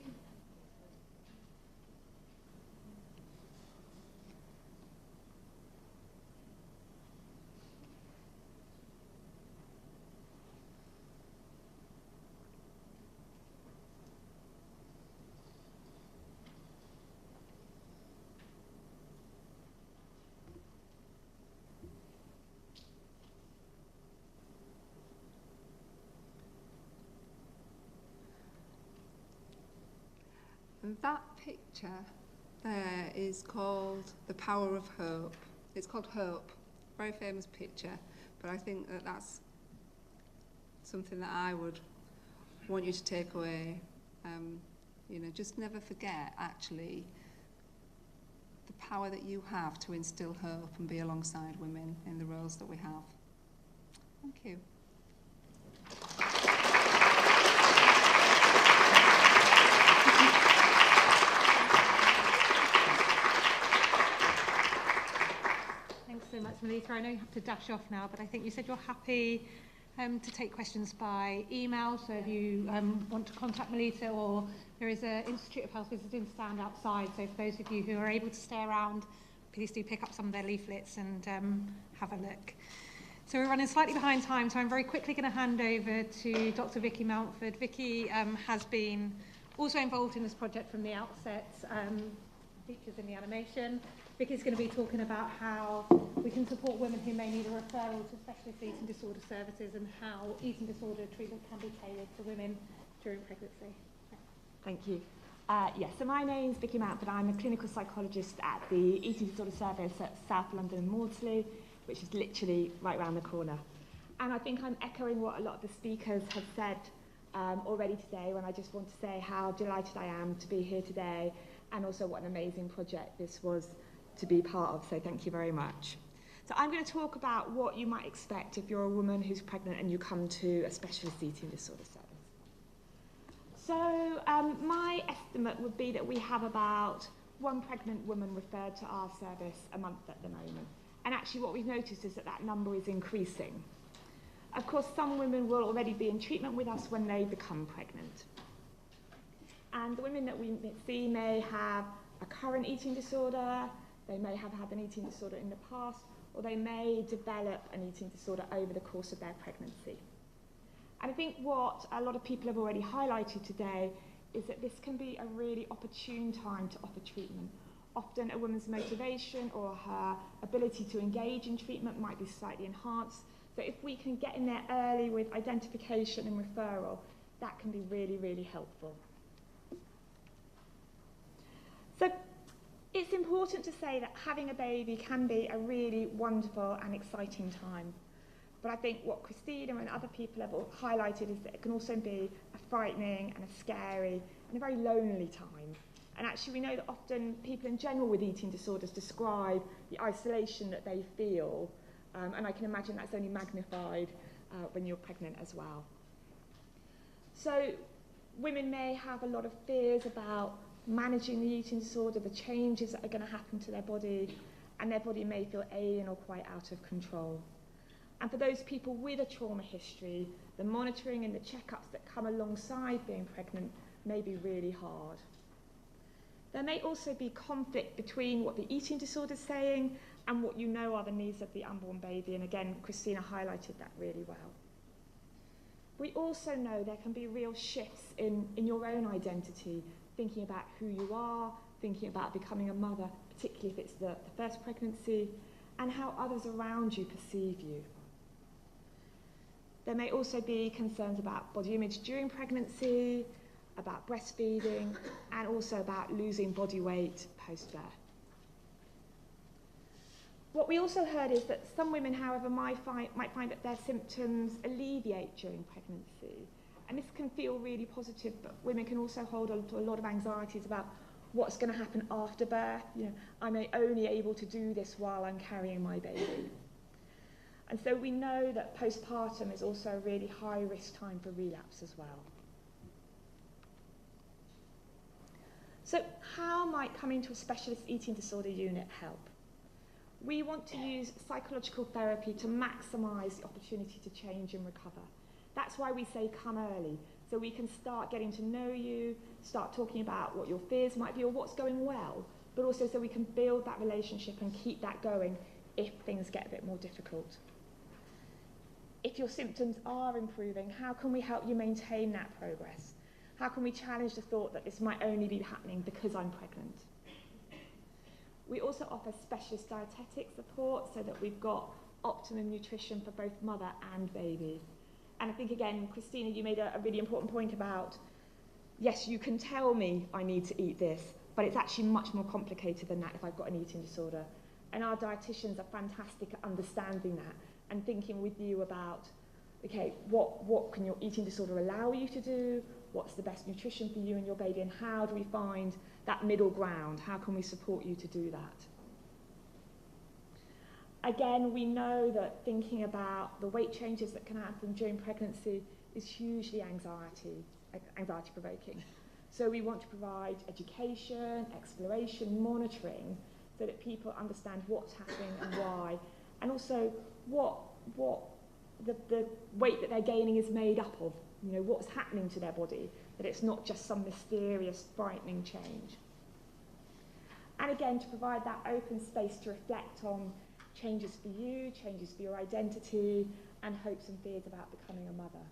And that picture there is called The Power of Hope. It's called Hope, very famous picture, but I think that that's something that I would want you to take away. Just never forget, actually, the power that you have to instill hope and be alongside women in the roles that we have. Thank you. So much, Melita. I know you have to dash off now, but I think you said you're happy to take questions by email. So if you want to contact Melita, or there is an Institute of Health Visiting stand outside. So for those of you who are able to stay around, please do pick up some of their leaflets and have a look. So we're running slightly behind time, so I'm very quickly going to hand over to Dr. Vicky Mountford. Vicky has been also involved in this project from the outset, features in the animation. Vicky's going to be talking about how we can support women who may need a referral to specialist eating disorder services and how eating disorder treatment can be tailored to women during pregnancy. Thank you. So my name's Vicky Mountford. I'm a clinical psychologist at the Eating Disorder Service at South London and Maudsley, which is literally right round the corner. And I think I'm echoing what a lot of the speakers have said already today, when I just want to say how delighted I am to be here today, and also what an amazing project this was to be part of. So thank you very much. So I'm going to talk about what you might expect if you're a woman who's pregnant and you come to a specialist eating disorder service. So my estimate would be that we have about one pregnant woman referred to our service a month at the moment. And actually what we've noticed is that that number is increasing. Of course, some women will already be in treatment with us when they become pregnant. And the women that we see may have a current eating disorder, they may have had an eating disorder in the past, or they may develop an eating disorder over the course of their pregnancy. And I think what a lot of people have already highlighted today is that this can be a really opportune time to offer treatment. Often a woman's motivation or her ability to engage in treatment might be slightly enhanced. So if we can get in there early with identification and referral, that can be really, really helpful. So it's important to say that having a baby can be a really wonderful and exciting time. But I think what Christina and other people have highlighted is that it can also be a frightening and a scary and a very lonely time. And actually we know that often people in general with eating disorders describe the isolation that they feel, and I can imagine that's only magnified when you're pregnant as well. So women may have a lot of fears about managing the eating disorder, the changes that are going to happen to their body, and their body may feel alien or quite out of control. And for those people with a trauma history, the monitoring and the checkups that come alongside being pregnant may be really hard. There may also be conflict between what the eating disorder is saying and what you know are the needs of the unborn baby, and again, Christina highlighted that really well. We also know there can be real shifts in your own identity, thinking about who you are, thinking about becoming a mother, particularly if it's the first pregnancy, and how others around you perceive you. There may also be concerns about body image during pregnancy, about breastfeeding, and also about losing body weight post-birth. What we also heard is that some women, however, might find that their symptoms alleviate during pregnancy. And this can feel really positive, but women can also hold on to a lot of anxieties about what's going to happen after birth. You know, am I only able to do this while I'm carrying my baby? And so we know that postpartum is also a really high-risk time for relapse as well. So how might coming to a specialist eating disorder unit help? We want to use psychological therapy to maximise the opportunity to change and recover. That's why we say come early, so we can start getting to know you, start talking about what your fears might be or what's going well, but also so we can build that relationship and keep that going if things get a bit more difficult. If your symptoms are improving, how can we help you maintain that progress? How can we challenge the thought that this might only be happening because I'm pregnant? We also offer specialist dietetic support so that we've got optimum nutrition for both mother and baby. And I think, again, Christina, you made a really important point about, yes, you can tell me I need to eat this, but it's actually much more complicated than that if I've got an eating disorder. And our dietitians are fantastic at understanding that and thinking with you about, okay, what can your eating disorder allow you to do? What's the best nutrition for you and your baby? And how do we find that middle ground? How can we support you to do that? Again, we know that thinking about the weight changes that can happen during pregnancy is hugely anxiety provoking. So we want to provide education, exploration, monitoring, so that people understand what's happening and why, and also what the weight that they're gaining is made up of, you know, what's happening to their body, that it's not just some mysterious, frightening change. And again, to provide that open space to reflect on changes for you, changes for your identity, and hopes and fears about becoming a mother.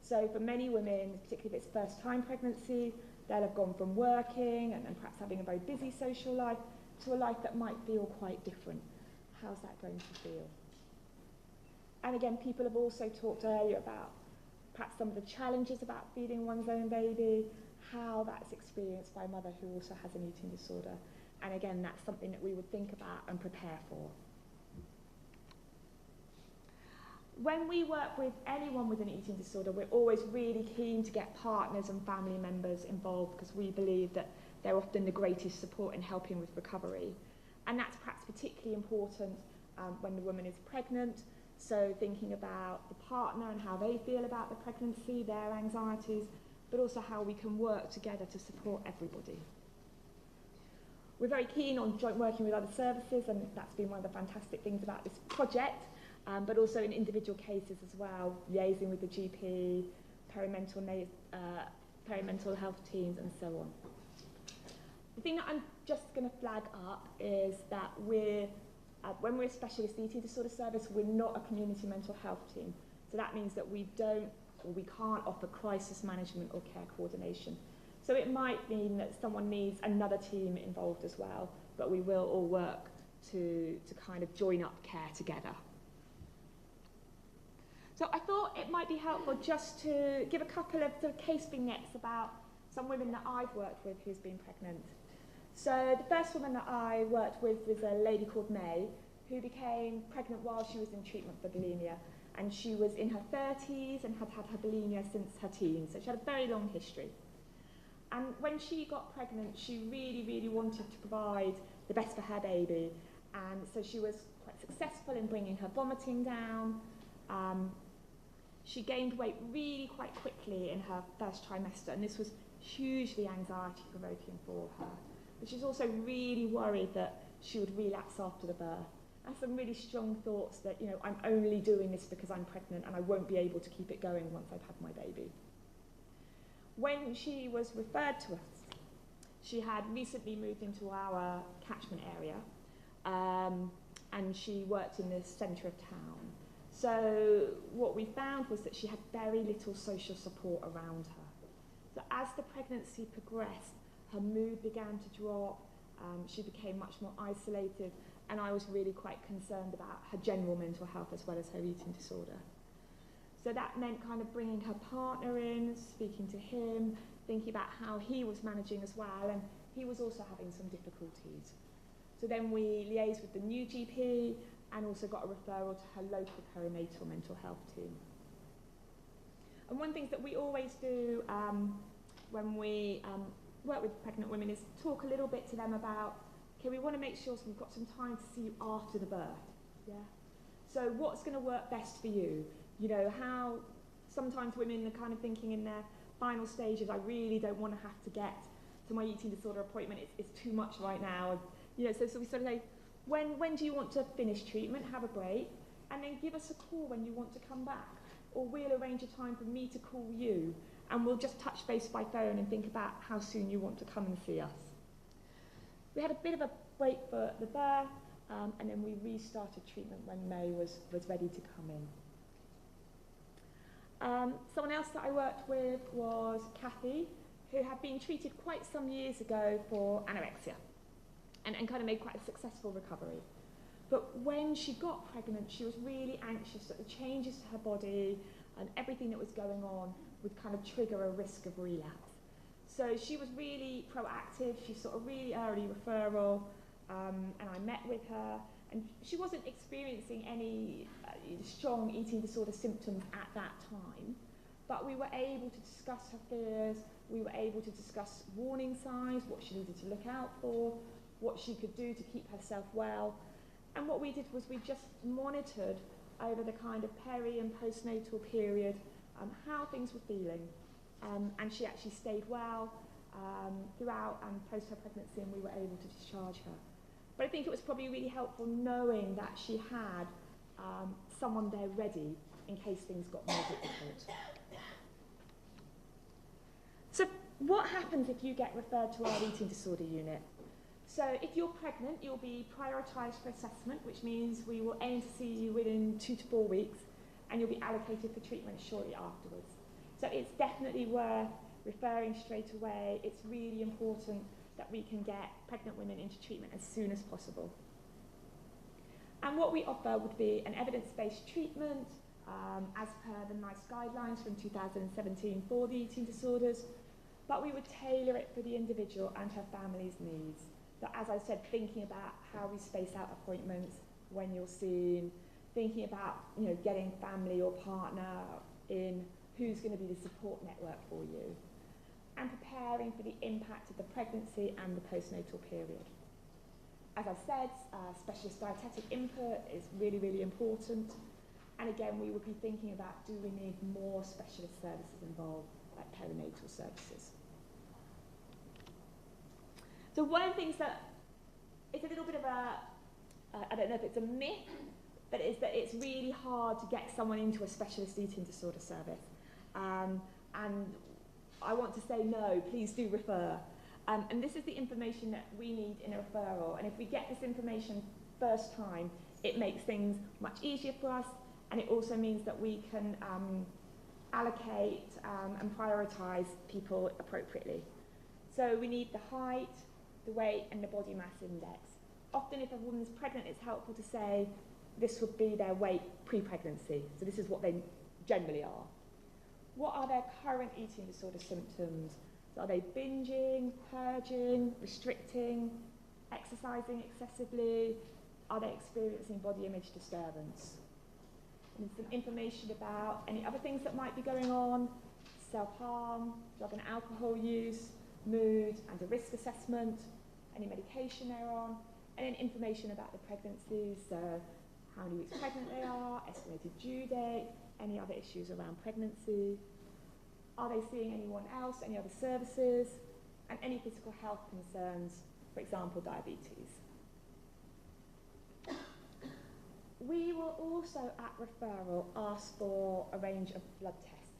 So for many women, particularly if it's first-time pregnancy, they'll have gone from working and perhaps having a very busy social life to a life that might feel quite different. How's that going to feel? And again, people have also talked earlier about perhaps some of the challenges about feeding one's own baby, how that's experienced by a mother who also has an eating disorder. And again, that's something that we would think about and prepare for. When we work with anyone with an eating disorder, we're always really keen to get partners and family members involved because we believe that they're often the greatest support in helping with recovery. And that's perhaps particularly important when the woman is pregnant. So thinking about the partner and how they feel about the pregnancy, their anxieties, but also how we can work together to support everybody. We're very keen on joint working with other services, and that's been one of the fantastic things about this project, but also in individual cases as well, liaising with the GP, perimental health teams, and so on. The thing that I'm just going to flag up is that when we're a specialist eating disorder service, we're not a community mental health team. So that means that we can't offer crisis management or care coordination. So it might mean that someone needs another team involved as well, but we will all work to kind of join up care together. So I thought it might be helpful just to give a couple of sort of case vignettes about some women that I've worked with who's been pregnant. So the first woman that I worked with was a lady called May, who became pregnant while she was in treatment for bulimia. And she was in her 30s and had had her bulimia since her teens, so she had a very long history. And when she got pregnant, she really, really wanted to provide the best for her baby. And so she was quite successful in bringing her vomiting down. She gained weight really quite quickly in her first trimester, and this was hugely anxiety-provoking for her. But she's also really worried that she would relapse after the birth. And some really strong thoughts that, you know, I'm only doing this because I'm pregnant and I won't be able to keep it going once I've had my baby. When she was referred to us, she had recently moved into our catchment area, and she worked in the centre of town. So what we found was that she had very little social support around her. So as the pregnancy progressed, her mood began to drop, she became much more isolated, and I was really quite concerned about her general mental health as well as her eating disorder. So that meant kind of bringing her partner in, speaking to him, thinking about how he was managing as well, and he was also having some difficulties. So then we liaised with the new GP and also got a referral to her local perinatal mental health team. And one thing that we always do when we work with pregnant women is talk a little bit to them about, okay, we want to make sure we've got some time to see you after the birth. Yeah. So what's going to work best for you? You know, how sometimes women are kind of thinking in their final stages, I really don't want to have to get to my eating disorder appointment, it's too much right now. You know, so we sort of say, when do you want to finish treatment, have a break, and then give us a call when you want to come back. Or we'll arrange a time for me to call you, and we'll just touch base by phone and think about how soon you want to come and see us. We had a bit of a break for the birth, and then we restarted treatment when May was ready to come in. Someone else that I worked with was Kathy, who had been treated quite some years ago for anorexia and kind of made quite a successful recovery. But when she got pregnant, she was really anxious that the changes to her body and everything that was going on would kind of trigger a risk of relapse. So she was really proactive. She sought a really early referral, and I met with her. And she wasn't experiencing any strong eating disorder symptoms at that time, but we were able to discuss her fears, we were able to discuss warning signs, what she needed to look out for, what she could do to keep herself well. And what we did was we just monitored over the kind of peri and postnatal period how things were feeling. And she actually stayed well throughout and post her pregnancy, and we were able to discharge her. But I think it was probably really helpful knowing that she had someone there ready in case things got more difficult. So what happens if you get referred to our eating disorder unit? So if you're pregnant, you'll be prioritised for assessment, which means we will aim to see you within 2 to 4 weeks, and you'll be allocated for treatment shortly afterwards. So it's definitely worth referring straight away. It's really important that we can get pregnant women into treatment as soon as possible. And what we offer would be an evidence-based treatment as per the NICE guidelines from 2017 for the eating disorders. but we would tailor it for the individual and her family's needs. So as I said, thinking about how we space out appointments, when you're seen, thinking about, you know, getting family or partner in, who's going to be the support network for you, and preparing for the impact of the pregnancy and the postnatal period. As I said, specialist dietetic input is really, really important. And again, we would be thinking about, do we need more specialist services involved, like perinatal services? So one of the things that is a little bit of a, I don't know if it's a myth, but is that it's really hard to get someone into a specialist eating disorder service. And I want to say no, please do refer. And this is the information that we need in a referral. And if we get this information first time, it makes things much easier for us. And it also means that we can allocate and prioritise people appropriately. So we need the height, the weight, and the body mass index. Often if a woman's pregnant, it's helpful to say this would be their weight pre-pregnancy. So this is what they generally are. What are their current eating disorder symptoms? So are they binging, purging, restricting, exercising excessively? Are they experiencing body image disturbance? And some information about any other things that might be going on, self-harm, drug and alcohol use, mood and a risk assessment, any medication they're on, and then information about the pregnancies, so how many weeks pregnant they are, estimated due date, any other issues around pregnancy. Are they seeing anyone else, any other services, and any physical health concerns, for example, diabetes. We will also, at referral, ask for a range of blood tests.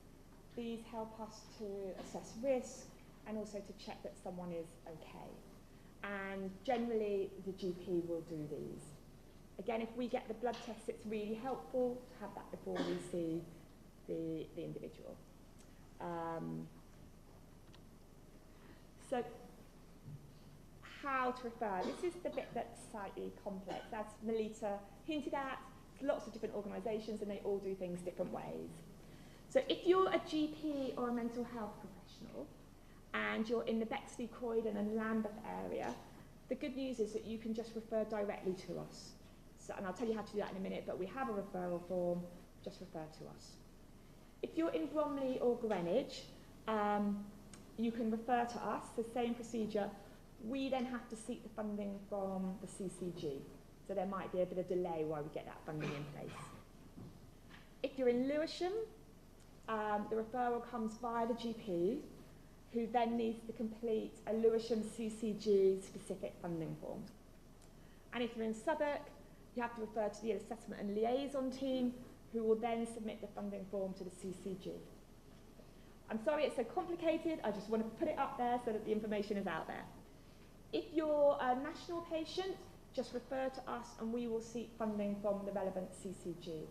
These help us to assess risk and also to check that someone is okay. And generally, the GP will do these. Again, if we get the blood tests, it's really helpful to have that before we see the individual. So, how to refer? This is the bit that's slightly complex. As Melita hinted at, lots of different organisations and they all do things different ways. So if you're a GP or a mental health professional and you're in the Bexley, Croydon and Lambeth area, the good news is that you can just refer directly to us. So, and I'll tell you how to do that in a minute, but we have a referral form, just refer to us. If you're in Bromley or Greenwich, you can refer to us, the same procedure. We then have to seek the funding from the CCG. So there might be a bit of delay while we get that funding in place. If you're in Lewisham, the referral comes via the GP, who then needs to complete a Lewisham CCG specific funding form. And if you're in Southwark, you have to refer to the assessment and liaison team, who will then submit the funding form to the CCG. I'm sorry it's so complicated, I just want to put it up there so that the information is out there. If you're a national patient, just refer to us and we will seek funding from the relevant CCG.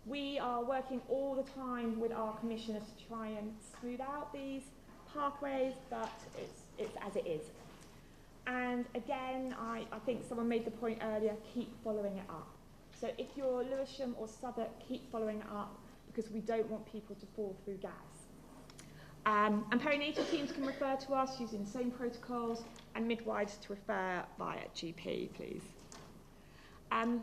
We are working all the time with our commissioners to try and smooth out these pathways, but it's as it is. And again, I think someone made the point earlier, keep following it up. So if you're Lewisham or Southwark, keep following it up because we don't want people to fall through gaps. And perinatal teams can refer to us using the same protocols, and midwives to refer via GP, please. And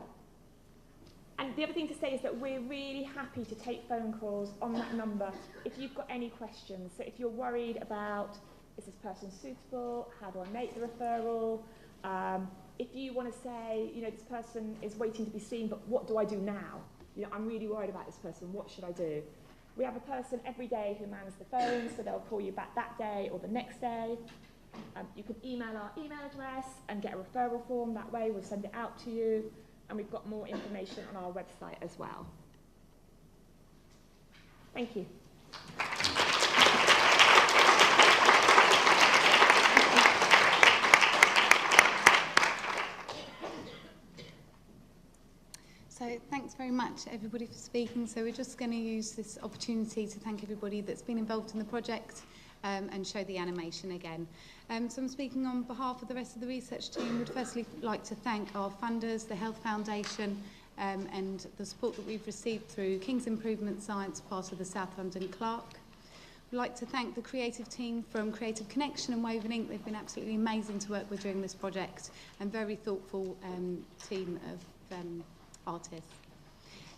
the other thing to say is that we're really happy to take phone calls on that number if you've got any questions. So if you're worried about, is this person suitable? How do I make the referral? If you want to say, you know, this person is waiting to be seen, but what do I do now? You know, I'm really worried about this person. What should I do? We have a person every day who mans the phone, so they'll call you back that day or the next day. You can email our email address and get a referral form that way. We'll send it out to you. And we've got more information on our website as well. Thank you. So thanks very much everybody for speaking. So we're just going to use this opportunity to thank everybody that's been involved in the project and show the animation again. So I'm speaking on behalf of the rest of the research team. We'd firstly like to thank our funders, the Health Foundation, and the support that we've received through King's Improvement Science, part of the South London Clark. I'd like to thank the creative team from Creative Connection and Woven Ink. They've been absolutely amazing to work with during this project, and very thoughtful team of artists.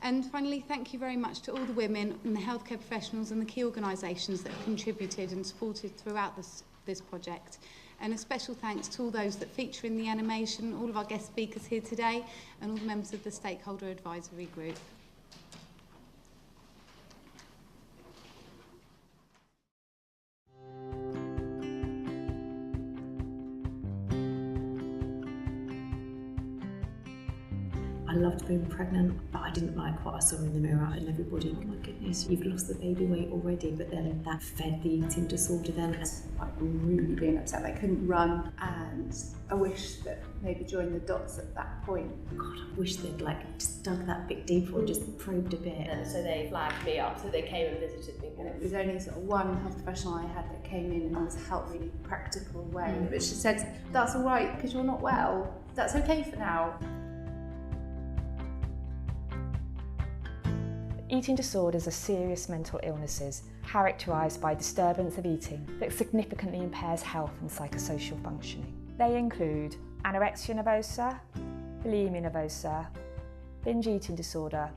And finally, thank you very much to all the women and the healthcare professionals and the key organisations that have contributed and supported throughout this project. And a special thanks to all those that feature in the animation, all of our guest speakers here today, and all the members of the Stakeholder Advisory Group. I loved being pregnant, but I didn't like what I saw in the mirror, and everybody, oh my goodness, you've lost the baby weight already, but then that fed the eating disorder then. Like really being upset, I couldn't run, and I wish that maybe joined the dots at that point. God, I wish they'd like just dug that bit deeper and just probed a bit. And so they flagged me up, so they came and visited me. And it was only sort of one health professional I had that came in and was helped really practical way. But she said, that's all right, because you're not well. That's okay for now. Eating disorders are serious mental illnesses characterised by disturbance of eating that significantly impairs health and psychosocial functioning. They include anorexia nervosa, bulimia nervosa, binge eating disorder,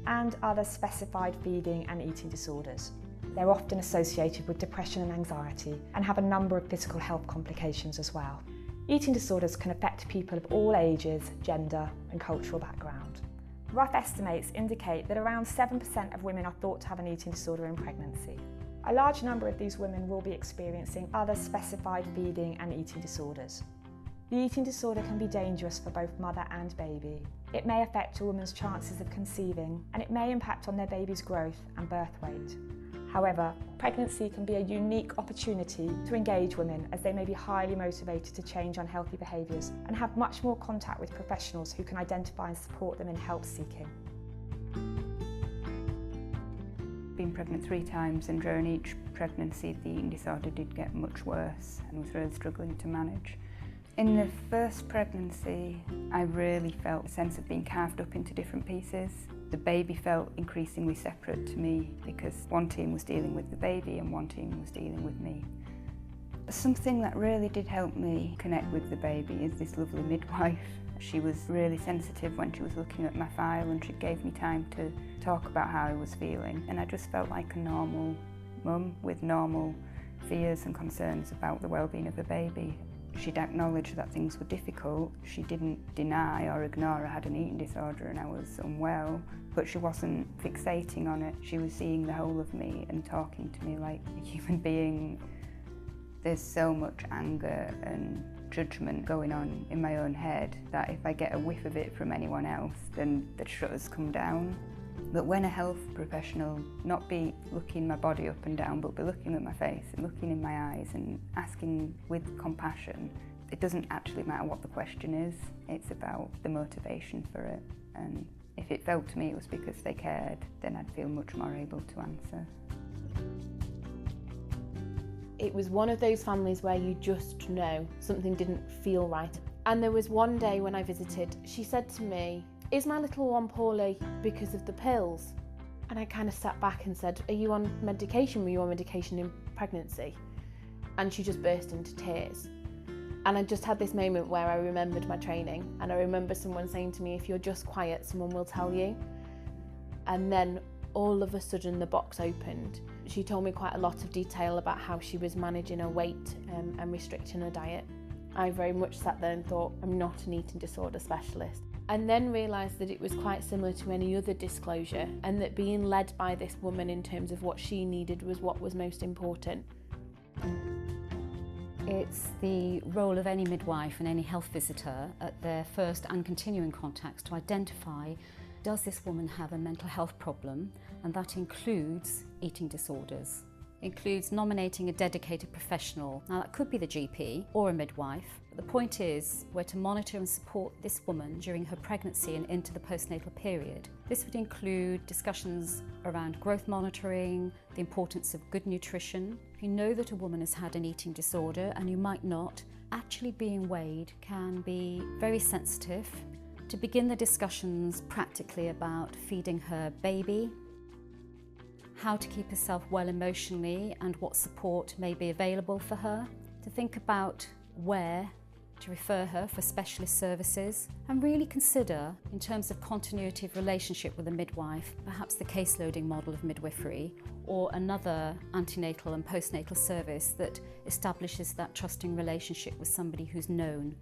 and other specified feeding and eating disorders. They're often associated with depression and anxiety and have a number of physical health complications as well. Eating disorders can affect people of all ages, gender, and cultural background. Rough estimates indicate that around 7% of women are thought to have an eating disorder in pregnancy. A large number of these women will be experiencing other specified feeding and eating disorders. The eating disorder can be dangerous for both mother and baby. It may affect a woman's chances of conceiving, and it may impact on their baby's growth and birth weight. However, pregnancy can be a unique opportunity to engage women, as they may be highly motivated to change unhealthy behaviours and have much more contact with professionals who can identify and support them in help seeking. Been pregnant 3 times, and during each pregnancy the eating disorder did get much worse and was really struggling to manage. In the first pregnancy, I really felt a sense of being carved up into different pieces. The baby felt increasingly separate to me because one team was dealing with the baby and one team was dealing with me. Something that really did help me connect with the baby is this lovely midwife. She was really sensitive when she was looking at my file, and she gave me time to talk about how I was feeling, and I just felt like a normal mum with normal fears and concerns about the well-being of the baby. She'd acknowledged that things were difficult. She didn't deny or ignore I had an eating disorder and I was unwell, but she wasn't fixating on it. She was seeing the whole of me and talking to me like a human being. There's so much anger and judgment going on in my own head that if I get a whiff of it from anyone else, then the shutters come down. But when a health professional not be looking my body up and down, but be looking at my face and looking in my eyes and asking with compassion, it doesn't actually matter what the question is, it's about the motivation for it. And if it felt to me it was because they cared, then I'd feel much more able to answer. It was one of those families where you just know something didn't feel right. And there was one day when I visited, she said to me, "Is my little one poorly because of the pills?" And I kind of sat back and said, "Are you on medication? Were you on medication in pregnancy?" And she just burst into tears. And I just had this moment where I remembered my training, and I remember someone saying to me, "If you're just quiet, someone will tell you." And then all of a sudden the box opened. She told me quite a lot of detail about how she was managing her weight and restricting her diet. I very much sat there and thought, I'm not an eating disorder specialist. And then realised that it was quite similar to any other disclosure, and that being led by this woman in terms of what she needed was what was most important. It's the role of any midwife and any health visitor at their first and continuing contacts to identify, does this woman have a mental health problem? And that includes eating disorders. Includes nominating a dedicated professional. Now that could be the GP or a midwife. But the point is, we're to monitor and support this woman during her pregnancy and into the postnatal period. This would include discussions around growth monitoring, the importance of good nutrition. If you know that a woman has had an eating disorder and you might not, actually being weighed can be very sensitive. To begin the discussions practically about feeding her baby, how to keep herself well emotionally and what support may be available for her, to think about where to refer her for specialist services, and really consider, in terms of continuity of relationship with a midwife, perhaps the case-loading model of midwifery or another antenatal and postnatal service that establishes that trusting relationship with somebody who's known.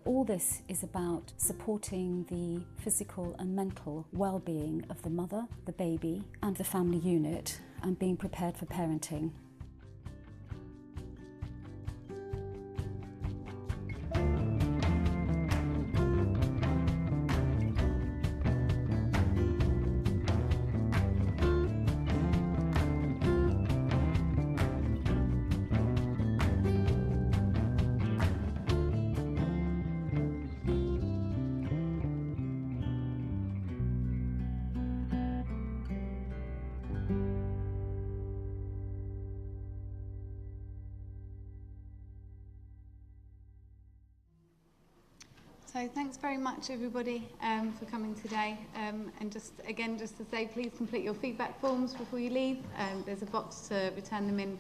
All this is about supporting the physical and mental well-being of the mother, the baby and the family unit, and being prepared for parenting. So thanks very much everybody for coming today, and just to say, please complete your feedback forms before you leave. There's a box to return them in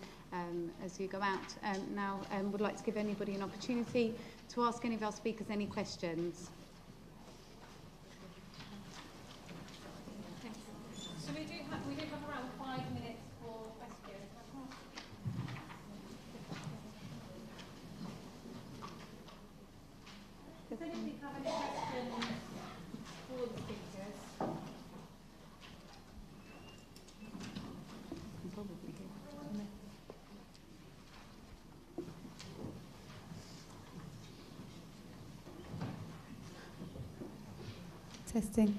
as you go out. Now would like to give anybody an opportunity to ask any of our speakers any questions. So we do have around 5 minutes for questions. Does anybody have any questions for the speakers? Testing.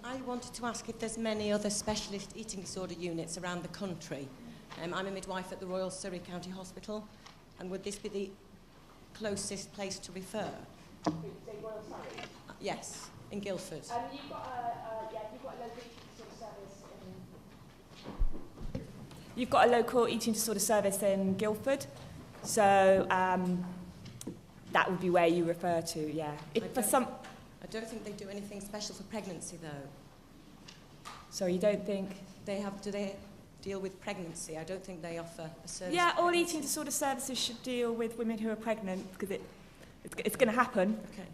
I wanted to ask if there's many other specialist eating disorder units around the country. I'm a midwife at the Royal Surrey County Hospital, and would this be the closest place to refer? Royal Surrey? Yes, in Guildford. You've got a local eating disorder service in... You've got a local eating disorder service in Guildford, so that would be where you refer to, yeah. I don't think they do anything special for pregnancy, though. So you don't think... Do they deal with pregnancy? I don't think they offer a service. Yeah, all eating disorder services should deal with women who are pregnant, because it's going to happen. Okay.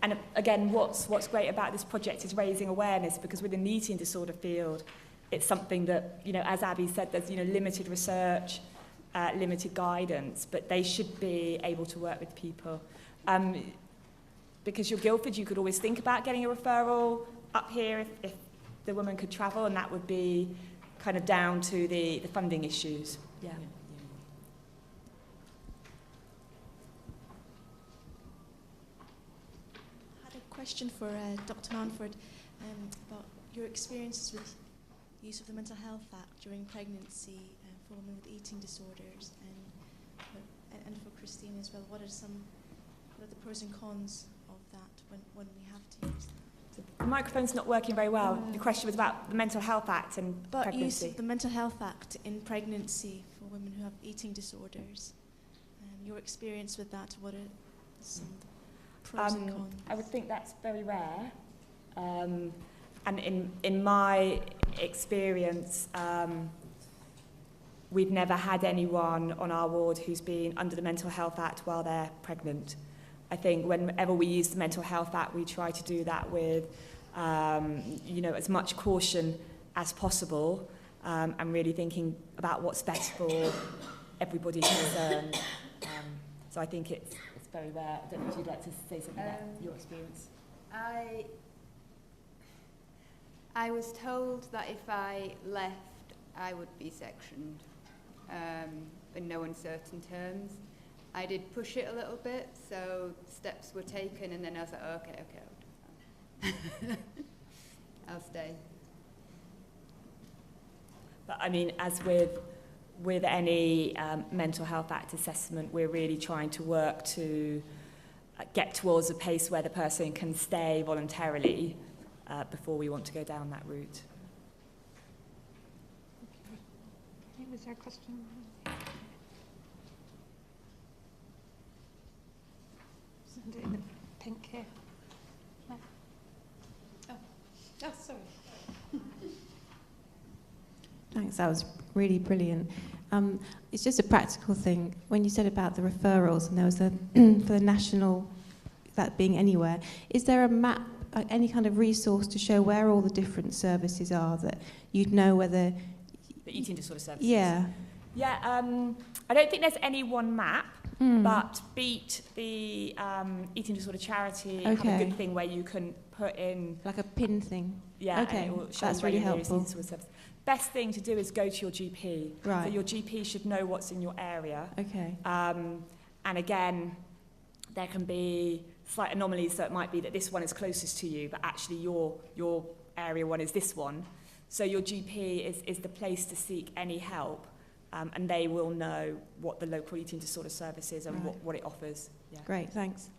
And again, what's great about this project is raising awareness, because within the eating disorder field, it's something that, as Abby said, there's limited research, limited guidance, but they should be able to work with people. Because you're Guildford, you could always think about getting a referral up here if the woman could travel, and that would be kind of down to the funding issues. Yeah. I had a question for Dr. Manford about your experiences with use of the Mental Health Act during pregnancy for women with eating disorders, and for Christine as well. What are the pros and cons of that when we have to use that? The microphone's not working very well. The question was about the Mental Health Act and pregnancy. Use of the Mental Health Act in pregnancy for women who have eating disorders. Your experience with that, what are some pros and cons? I would think that's very rare. And in my experience, we've never had anyone on our ward who's been under the Mental Health Act while they're pregnant. I think whenever we use the Mental Health Act, we try to do that with, as much caution as possible, and really thinking about what's best for everybody concerned. So I think it's very rare. I don't know if you'd like to say something about your experience. I was told that if I left, I would be sectioned, in no uncertain terms. I did push it a little bit, so steps were taken, and then I was like, okay, I'll stay. But I mean, as with any Mental Health Act assessment, we're really trying to work to get towards a place where the person can stay voluntarily before we want to go down that route. Okay, was there a question? In the pink here. No. Thanks, that was really brilliant. It's just a practical thing. When you said about the referrals, and there was for the national, that being anywhere, is there a map, any kind of resource to show where all the different services are, that you'd know whether... The eating disorder services? Yeah. Yeah, I don't think there's any one map, but Beat, the eating disorder charity, have a good thing where you can put in... Like a pin thing? Yeah, okay. and it will show That's where really your nearest helpful. eating disorder service. Best thing to do is go to your GP. Right. So your GP should know what's in your area. Okay. And again, there can be slight anomalies, so it might be that this one is closest to you, but actually your area one is this one. So your GP is the place to seek any help, and they will know what the local eating disorder service is and what it offers. Yeah. Great, thanks.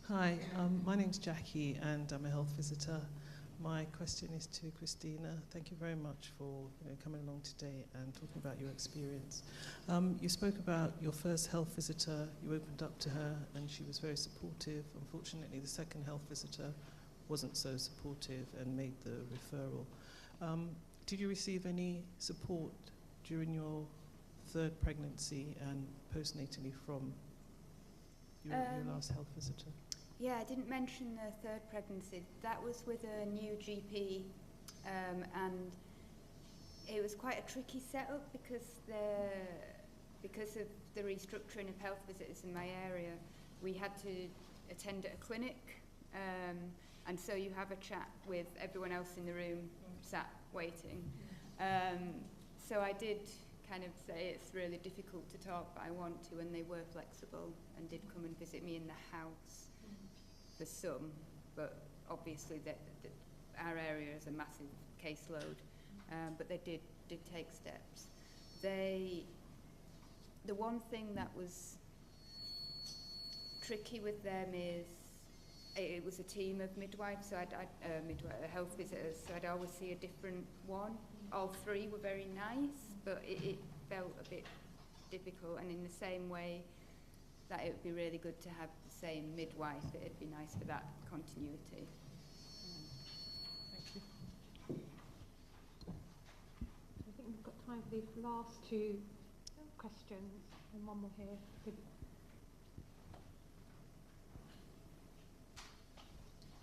Hi, my name's Jackie and I'm a health visitor. My question is to Christina. Thank you very much for coming along today and talking about your experience. You spoke about your first health visitor, you opened up to her and she was very supportive. Unfortunately, the second health visitor wasn't so supportive and made the referral. Did you receive any support during your third pregnancy and postnatally from your last health visitor? Yeah, I didn't mention the third pregnancy. That was with a new GP, and it was quite a tricky setup because of the restructuring of health visitors in my area. We had to attend at a clinic, and so you have a chat with everyone else in the room sat waiting. So I did kind of say it's really difficult to talk, but I want to, and they were flexible and did come and visit me in the house. For some, but obviously our area is a massive caseload, but they did take steps. The one thing that was tricky with them is it was a team of midwives, so a health visitors, so I'd always see a different one. All three were very nice, but it felt a bit difficult, and in the same way that it would be really good to have the same midwife, it'd be nice for that continuity. Thank you. I think we've got time for these last two questions, and one more here.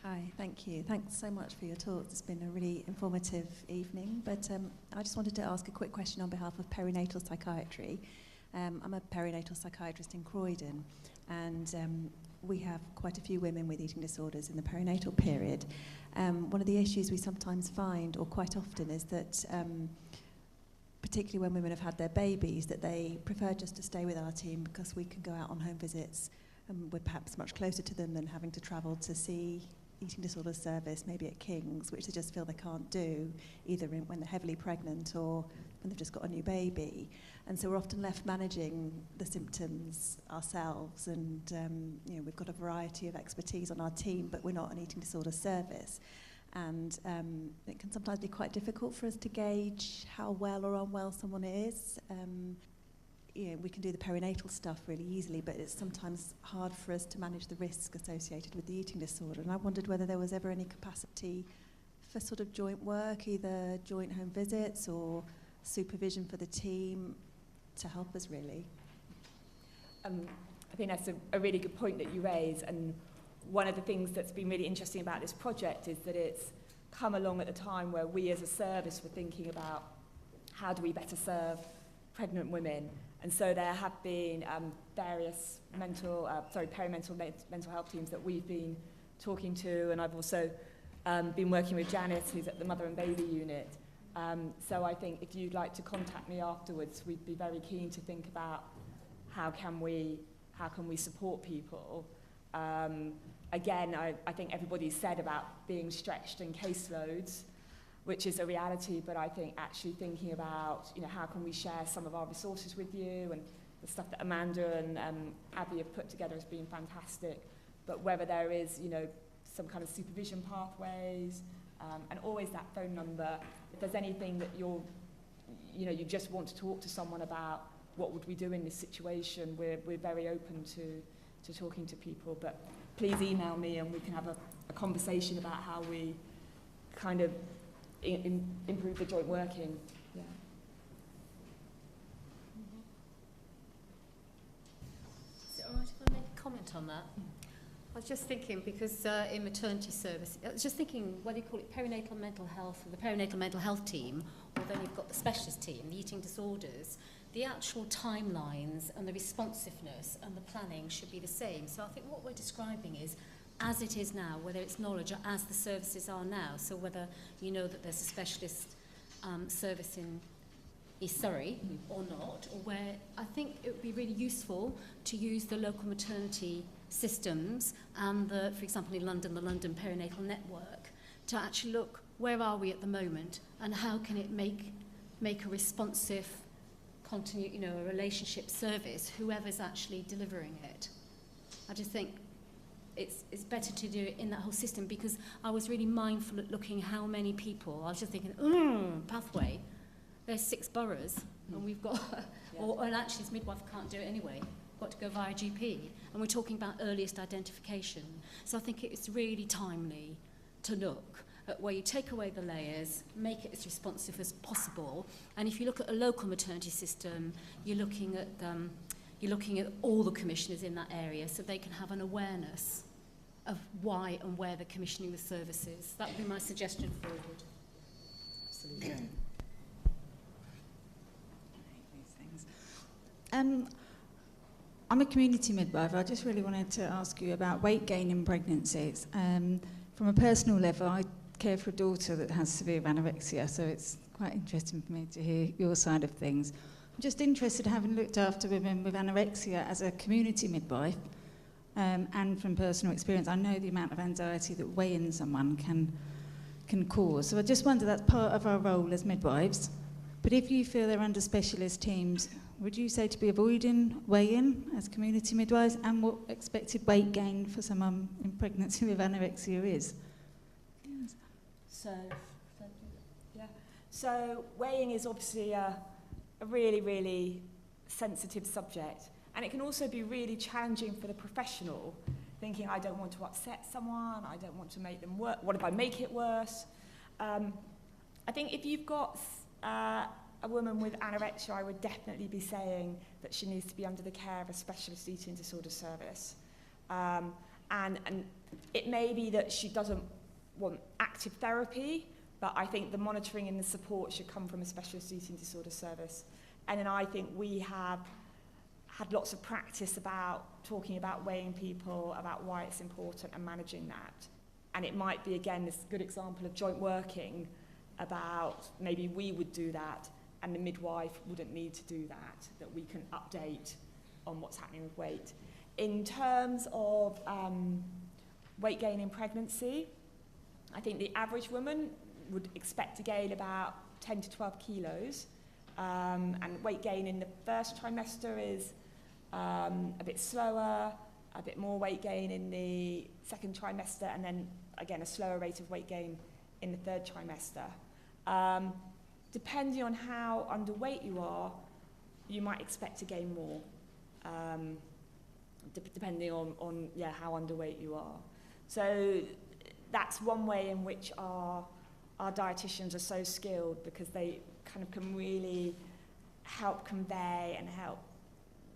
Hi, thank you. Thanks so much for your talks. It's been a really informative evening, but I just wanted to ask a quick question on behalf of perinatal psychiatry. I'm a perinatal psychiatrist in Croydon, and we have quite a few women with eating disorders in the perinatal period. One of the issues we sometimes find, or quite often, is that particularly when women have had their babies, that they prefer just to stay with our team because we can go out on home visits and we're perhaps much closer to them than having to travel to see eating disorders service, maybe at King's, which they just feel they can't do, either when they're heavily pregnant or when they've just got a new baby. And so we're often left managing the symptoms ourselves, and we've got a variety of expertise on our team, but we're not an eating disorder service. And it can sometimes be quite difficult for us to gauge how well or unwell someone is. We can do the perinatal stuff really easily, but it's sometimes hard for us to manage the risk associated with the eating disorder. And I wondered whether there was ever any capacity for sort of joint work, either joint home visits or supervision for the team to help us, really. I think that's a really good point that you raise, and one of the things that's been really interesting about this project is that it's come along at a time where we as a service were thinking about how do we better serve pregnant women. And so there have been various perimental mental health teams that we've been talking to, and I've also been working with Janice, who's at the mother and baby unit. So I think if you'd like to contact me afterwards, we'd be very keen to think about how can we support people. Again, I think everybody's said about being stretched in caseloads, which is a reality, but I think actually thinking about, how can we share some of our resources with you, and the stuff that Amanda and Abby have put together has been fantastic, but whether there is, some kind of supervision pathways, and always that phone number. If there's anything that you just want to talk to someone about, what would we do in this situation, we're very open to to talking to people, but please email me and we can have a conversation about how we kind of improve the joint working. Yeah. Is it all right if I make a comment on that? I was just thinking, because in maternity service, I was just thinking, whether you call it perinatal mental health or the perinatal mental health team, or then you've got the specialist team, the eating disorders, the actual timelines and the responsiveness and the planning should be the same. So I think what we're describing is as it is now, whether it's knowledge or as the services are now. So whether you know that there's a specialist service in East Surrey or not, or where I think it would be really useful to use the local maternity systems and the, for example in London, the London Perinatal Network, to actually look where are we at the moment and how can it make a responsive, a relationship service, whoever's actually delivering it. I just think it's better to do it in that whole system, because I was really mindful at looking how many people, I was just thinking, pathway, there's 6 boroughs, and we've got, and actually this midwife can't do it anyway, got to go via GP, and we're talking about earliest identification. So I think it's really timely to look at where you take away the layers, make it as responsive as possible, and if you look at a local maternity system, you're looking at all the commissioners in that area, so they can have an awareness of why and where they're commissioning the services. That would be my suggestion forward. Absolutely. I'm a community midwife. I just really wanted to ask you about weight gain in pregnancies. From a personal level, I care for a daughter that has severe anorexia, so it's quite interesting for me to hear your side of things. I'm just interested, having looked after women with anorexia as a community midwife, and from personal experience, I know the amount of anxiety that weighing someone can cause. So I just wonder, that's part of our role as midwives. But if you feel they're under specialist teams, would you say to be avoiding weigh-in as community midwives, and what expected weight gain for someone in pregnancy with anorexia is? So weighing is obviously a really, really sensitive subject, and it can also be really challenging for the professional, thinking, I don't want to upset someone, I don't want to make them worse, what if I make it worse? I think if you've got a woman with anorexia, I would definitely be saying that she needs to be under the care of a specialist eating disorder service. And it may be that she doesn't want active therapy, but I think the monitoring and the support should come from a specialist eating disorder service. And then I think we have had lots of practice about talking about weighing people, about why it's important and managing that. And it might be, again, this good example of joint working about maybe we would do that and the midwife wouldn't need to do that we can update on what's happening with weight. In terms of weight gain in pregnancy, I think the average woman would expect to gain about 10 to 12 kilos. And weight gain in the first trimester is a bit slower, a bit more weight gain in the second trimester, and then again a slower rate of weight gain in the third trimester. Depending on how underweight you are, you might expect to gain more, depending on how underweight you are. So that's one way in which our dietitians are so skilled, because they kind of can really help convey and help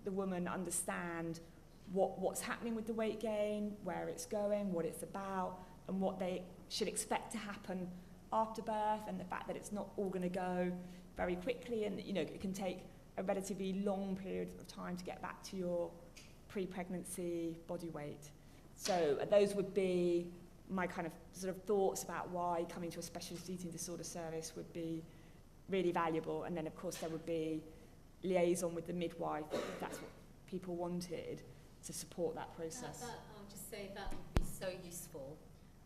the woman understand what's happening with the weight gain, where it's going, what it's about, and what they should expect to happen after birth, and the fact that it's not all going to go very quickly, and it can take a relatively long period of time to get back to your pre-pregnancy body weight. So those would be my kind of sort of thoughts about why coming to a specialist eating disorder service would be really valuable. And then of course there would be liaison with the midwife, if that's what people wanted, to support that process. I'll just say that would be so useful,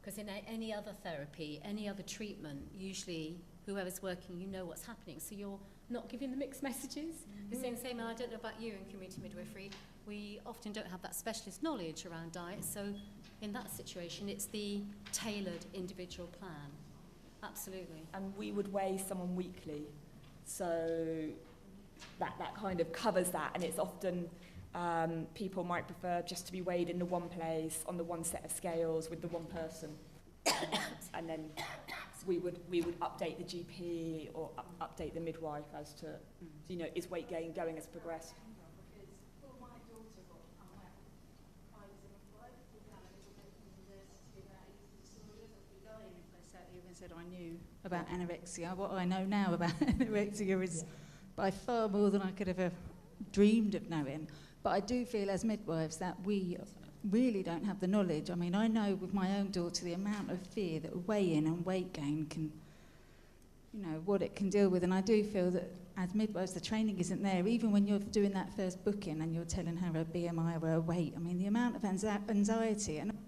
because in any other therapy, any other treatment, usually whoever's working, you know what's happening, so you're not giving the mixed messages. You're saying the same, and I don't know about you in community midwifery, we often don't have that specialist knowledge around diet, so in that situation it's the tailored individual plan. Absolutely. And we would weigh someone weekly, so that kind of covers that, and it's often People might prefer just to be weighed in the one place, on the one set of scales with the one person. And then we would update the GP or update the midwife as to, you know, is weight gain going as progressed? Said I knew about anorexia. What I know now about anorexia is by far more than I could have dreamed of knowing. But I do feel as midwives that we really don't have the knowledge. I mean, I know with my own daughter the amount of fear that weigh-in and weight gain can, you know, what it can deal with. And I do feel that as midwives the training isn't there. Even when you're doing that first booking and you're telling her her BMI or her weight, I mean, the amount of anxiety and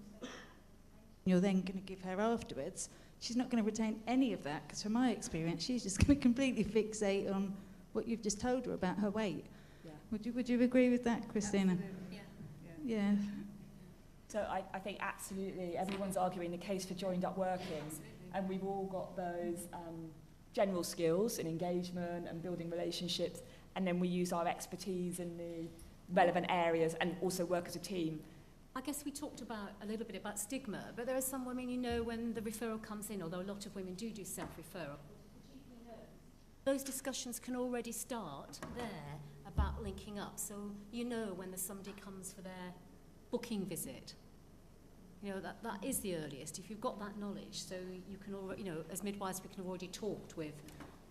you're then going to give her afterwards, she's not going to retain any of that, because from my experience, she's just going to completely fixate on what you've just told her about her weight. Yeah. Would you agree with that, Christina? Absolutely. Yeah. So I think absolutely everyone's arguing the case for joined up workings, and we've all got those general skills in engagement and building relationships, and then we use our expertise in the relevant areas and also work as a team. I guess we talked about a little bit about stigma, but there are some women, you know, when the referral comes in, although a lot of women do self-referral, those discussions can already start there about linking up. So you know when there's somebody comes for their booking visit, you know, that is the earliest, if you've got that knowledge. So you can already, you know, as midwives we can have already talked with,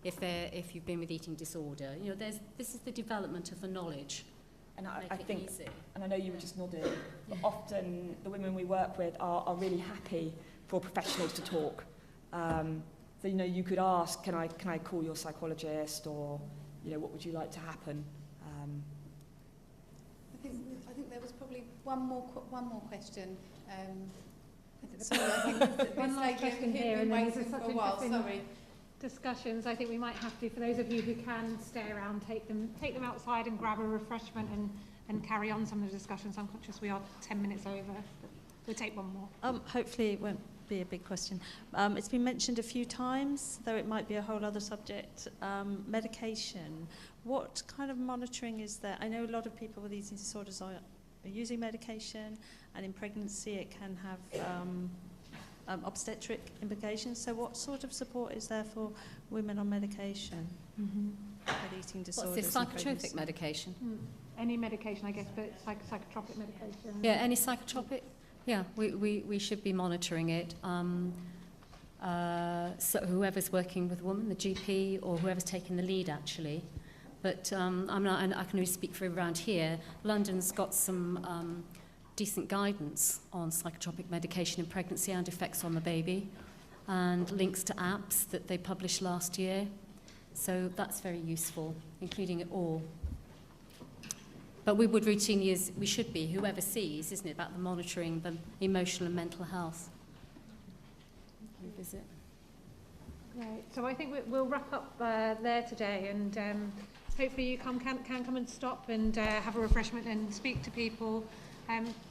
if you've been with eating disorder, you know, this is the development of the knowledge. And I think, and I know you were just nodding, but often the women we work with are really happy for professionals to talk. So, you know, you could ask, can I call your psychologist, or, you know, what would you like to happen? I think there was probably one more question. Sorry, I think one last question here, and then this is such interesting discussions. I think we might have to, for those of you who can stay around, take them outside and grab a refreshment and carry on some of the discussions. I'm conscious we are 10 minutes over, but we'll take one more. Hopefully it won't be a big question. It's been mentioned a few times, though it might be a whole other subject. Medication. What kind of monitoring is there? I know a lot of people with eating disorders are using medication, and in pregnancy it can have obstetric implications. So what sort of support is there for women on medication with eating disorders? What's this, psychotropic medication? Any medication, I guess, but psychotropic medication. Yeah, any psychotropic? Yeah, we should be monitoring it. So whoever's working with a woman, the GP, or whoever's taking the lead, actually. But I can only speak for around here. London's got some decent guidance on psychotropic medication in pregnancy and effects on the baby, and links to apps that they published last year. So that's very useful, including it all. But we would routinely, as we should be, whoever sees, isn't it, about the monitoring the emotional and mental health. Revisit. Right, so I think we'll wrap up there today, and hopefully you can come and stop and have a refreshment and speak to people.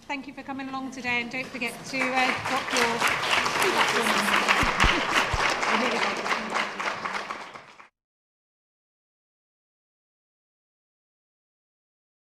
Thank you for coming along today, and don't forget to drop your feedback.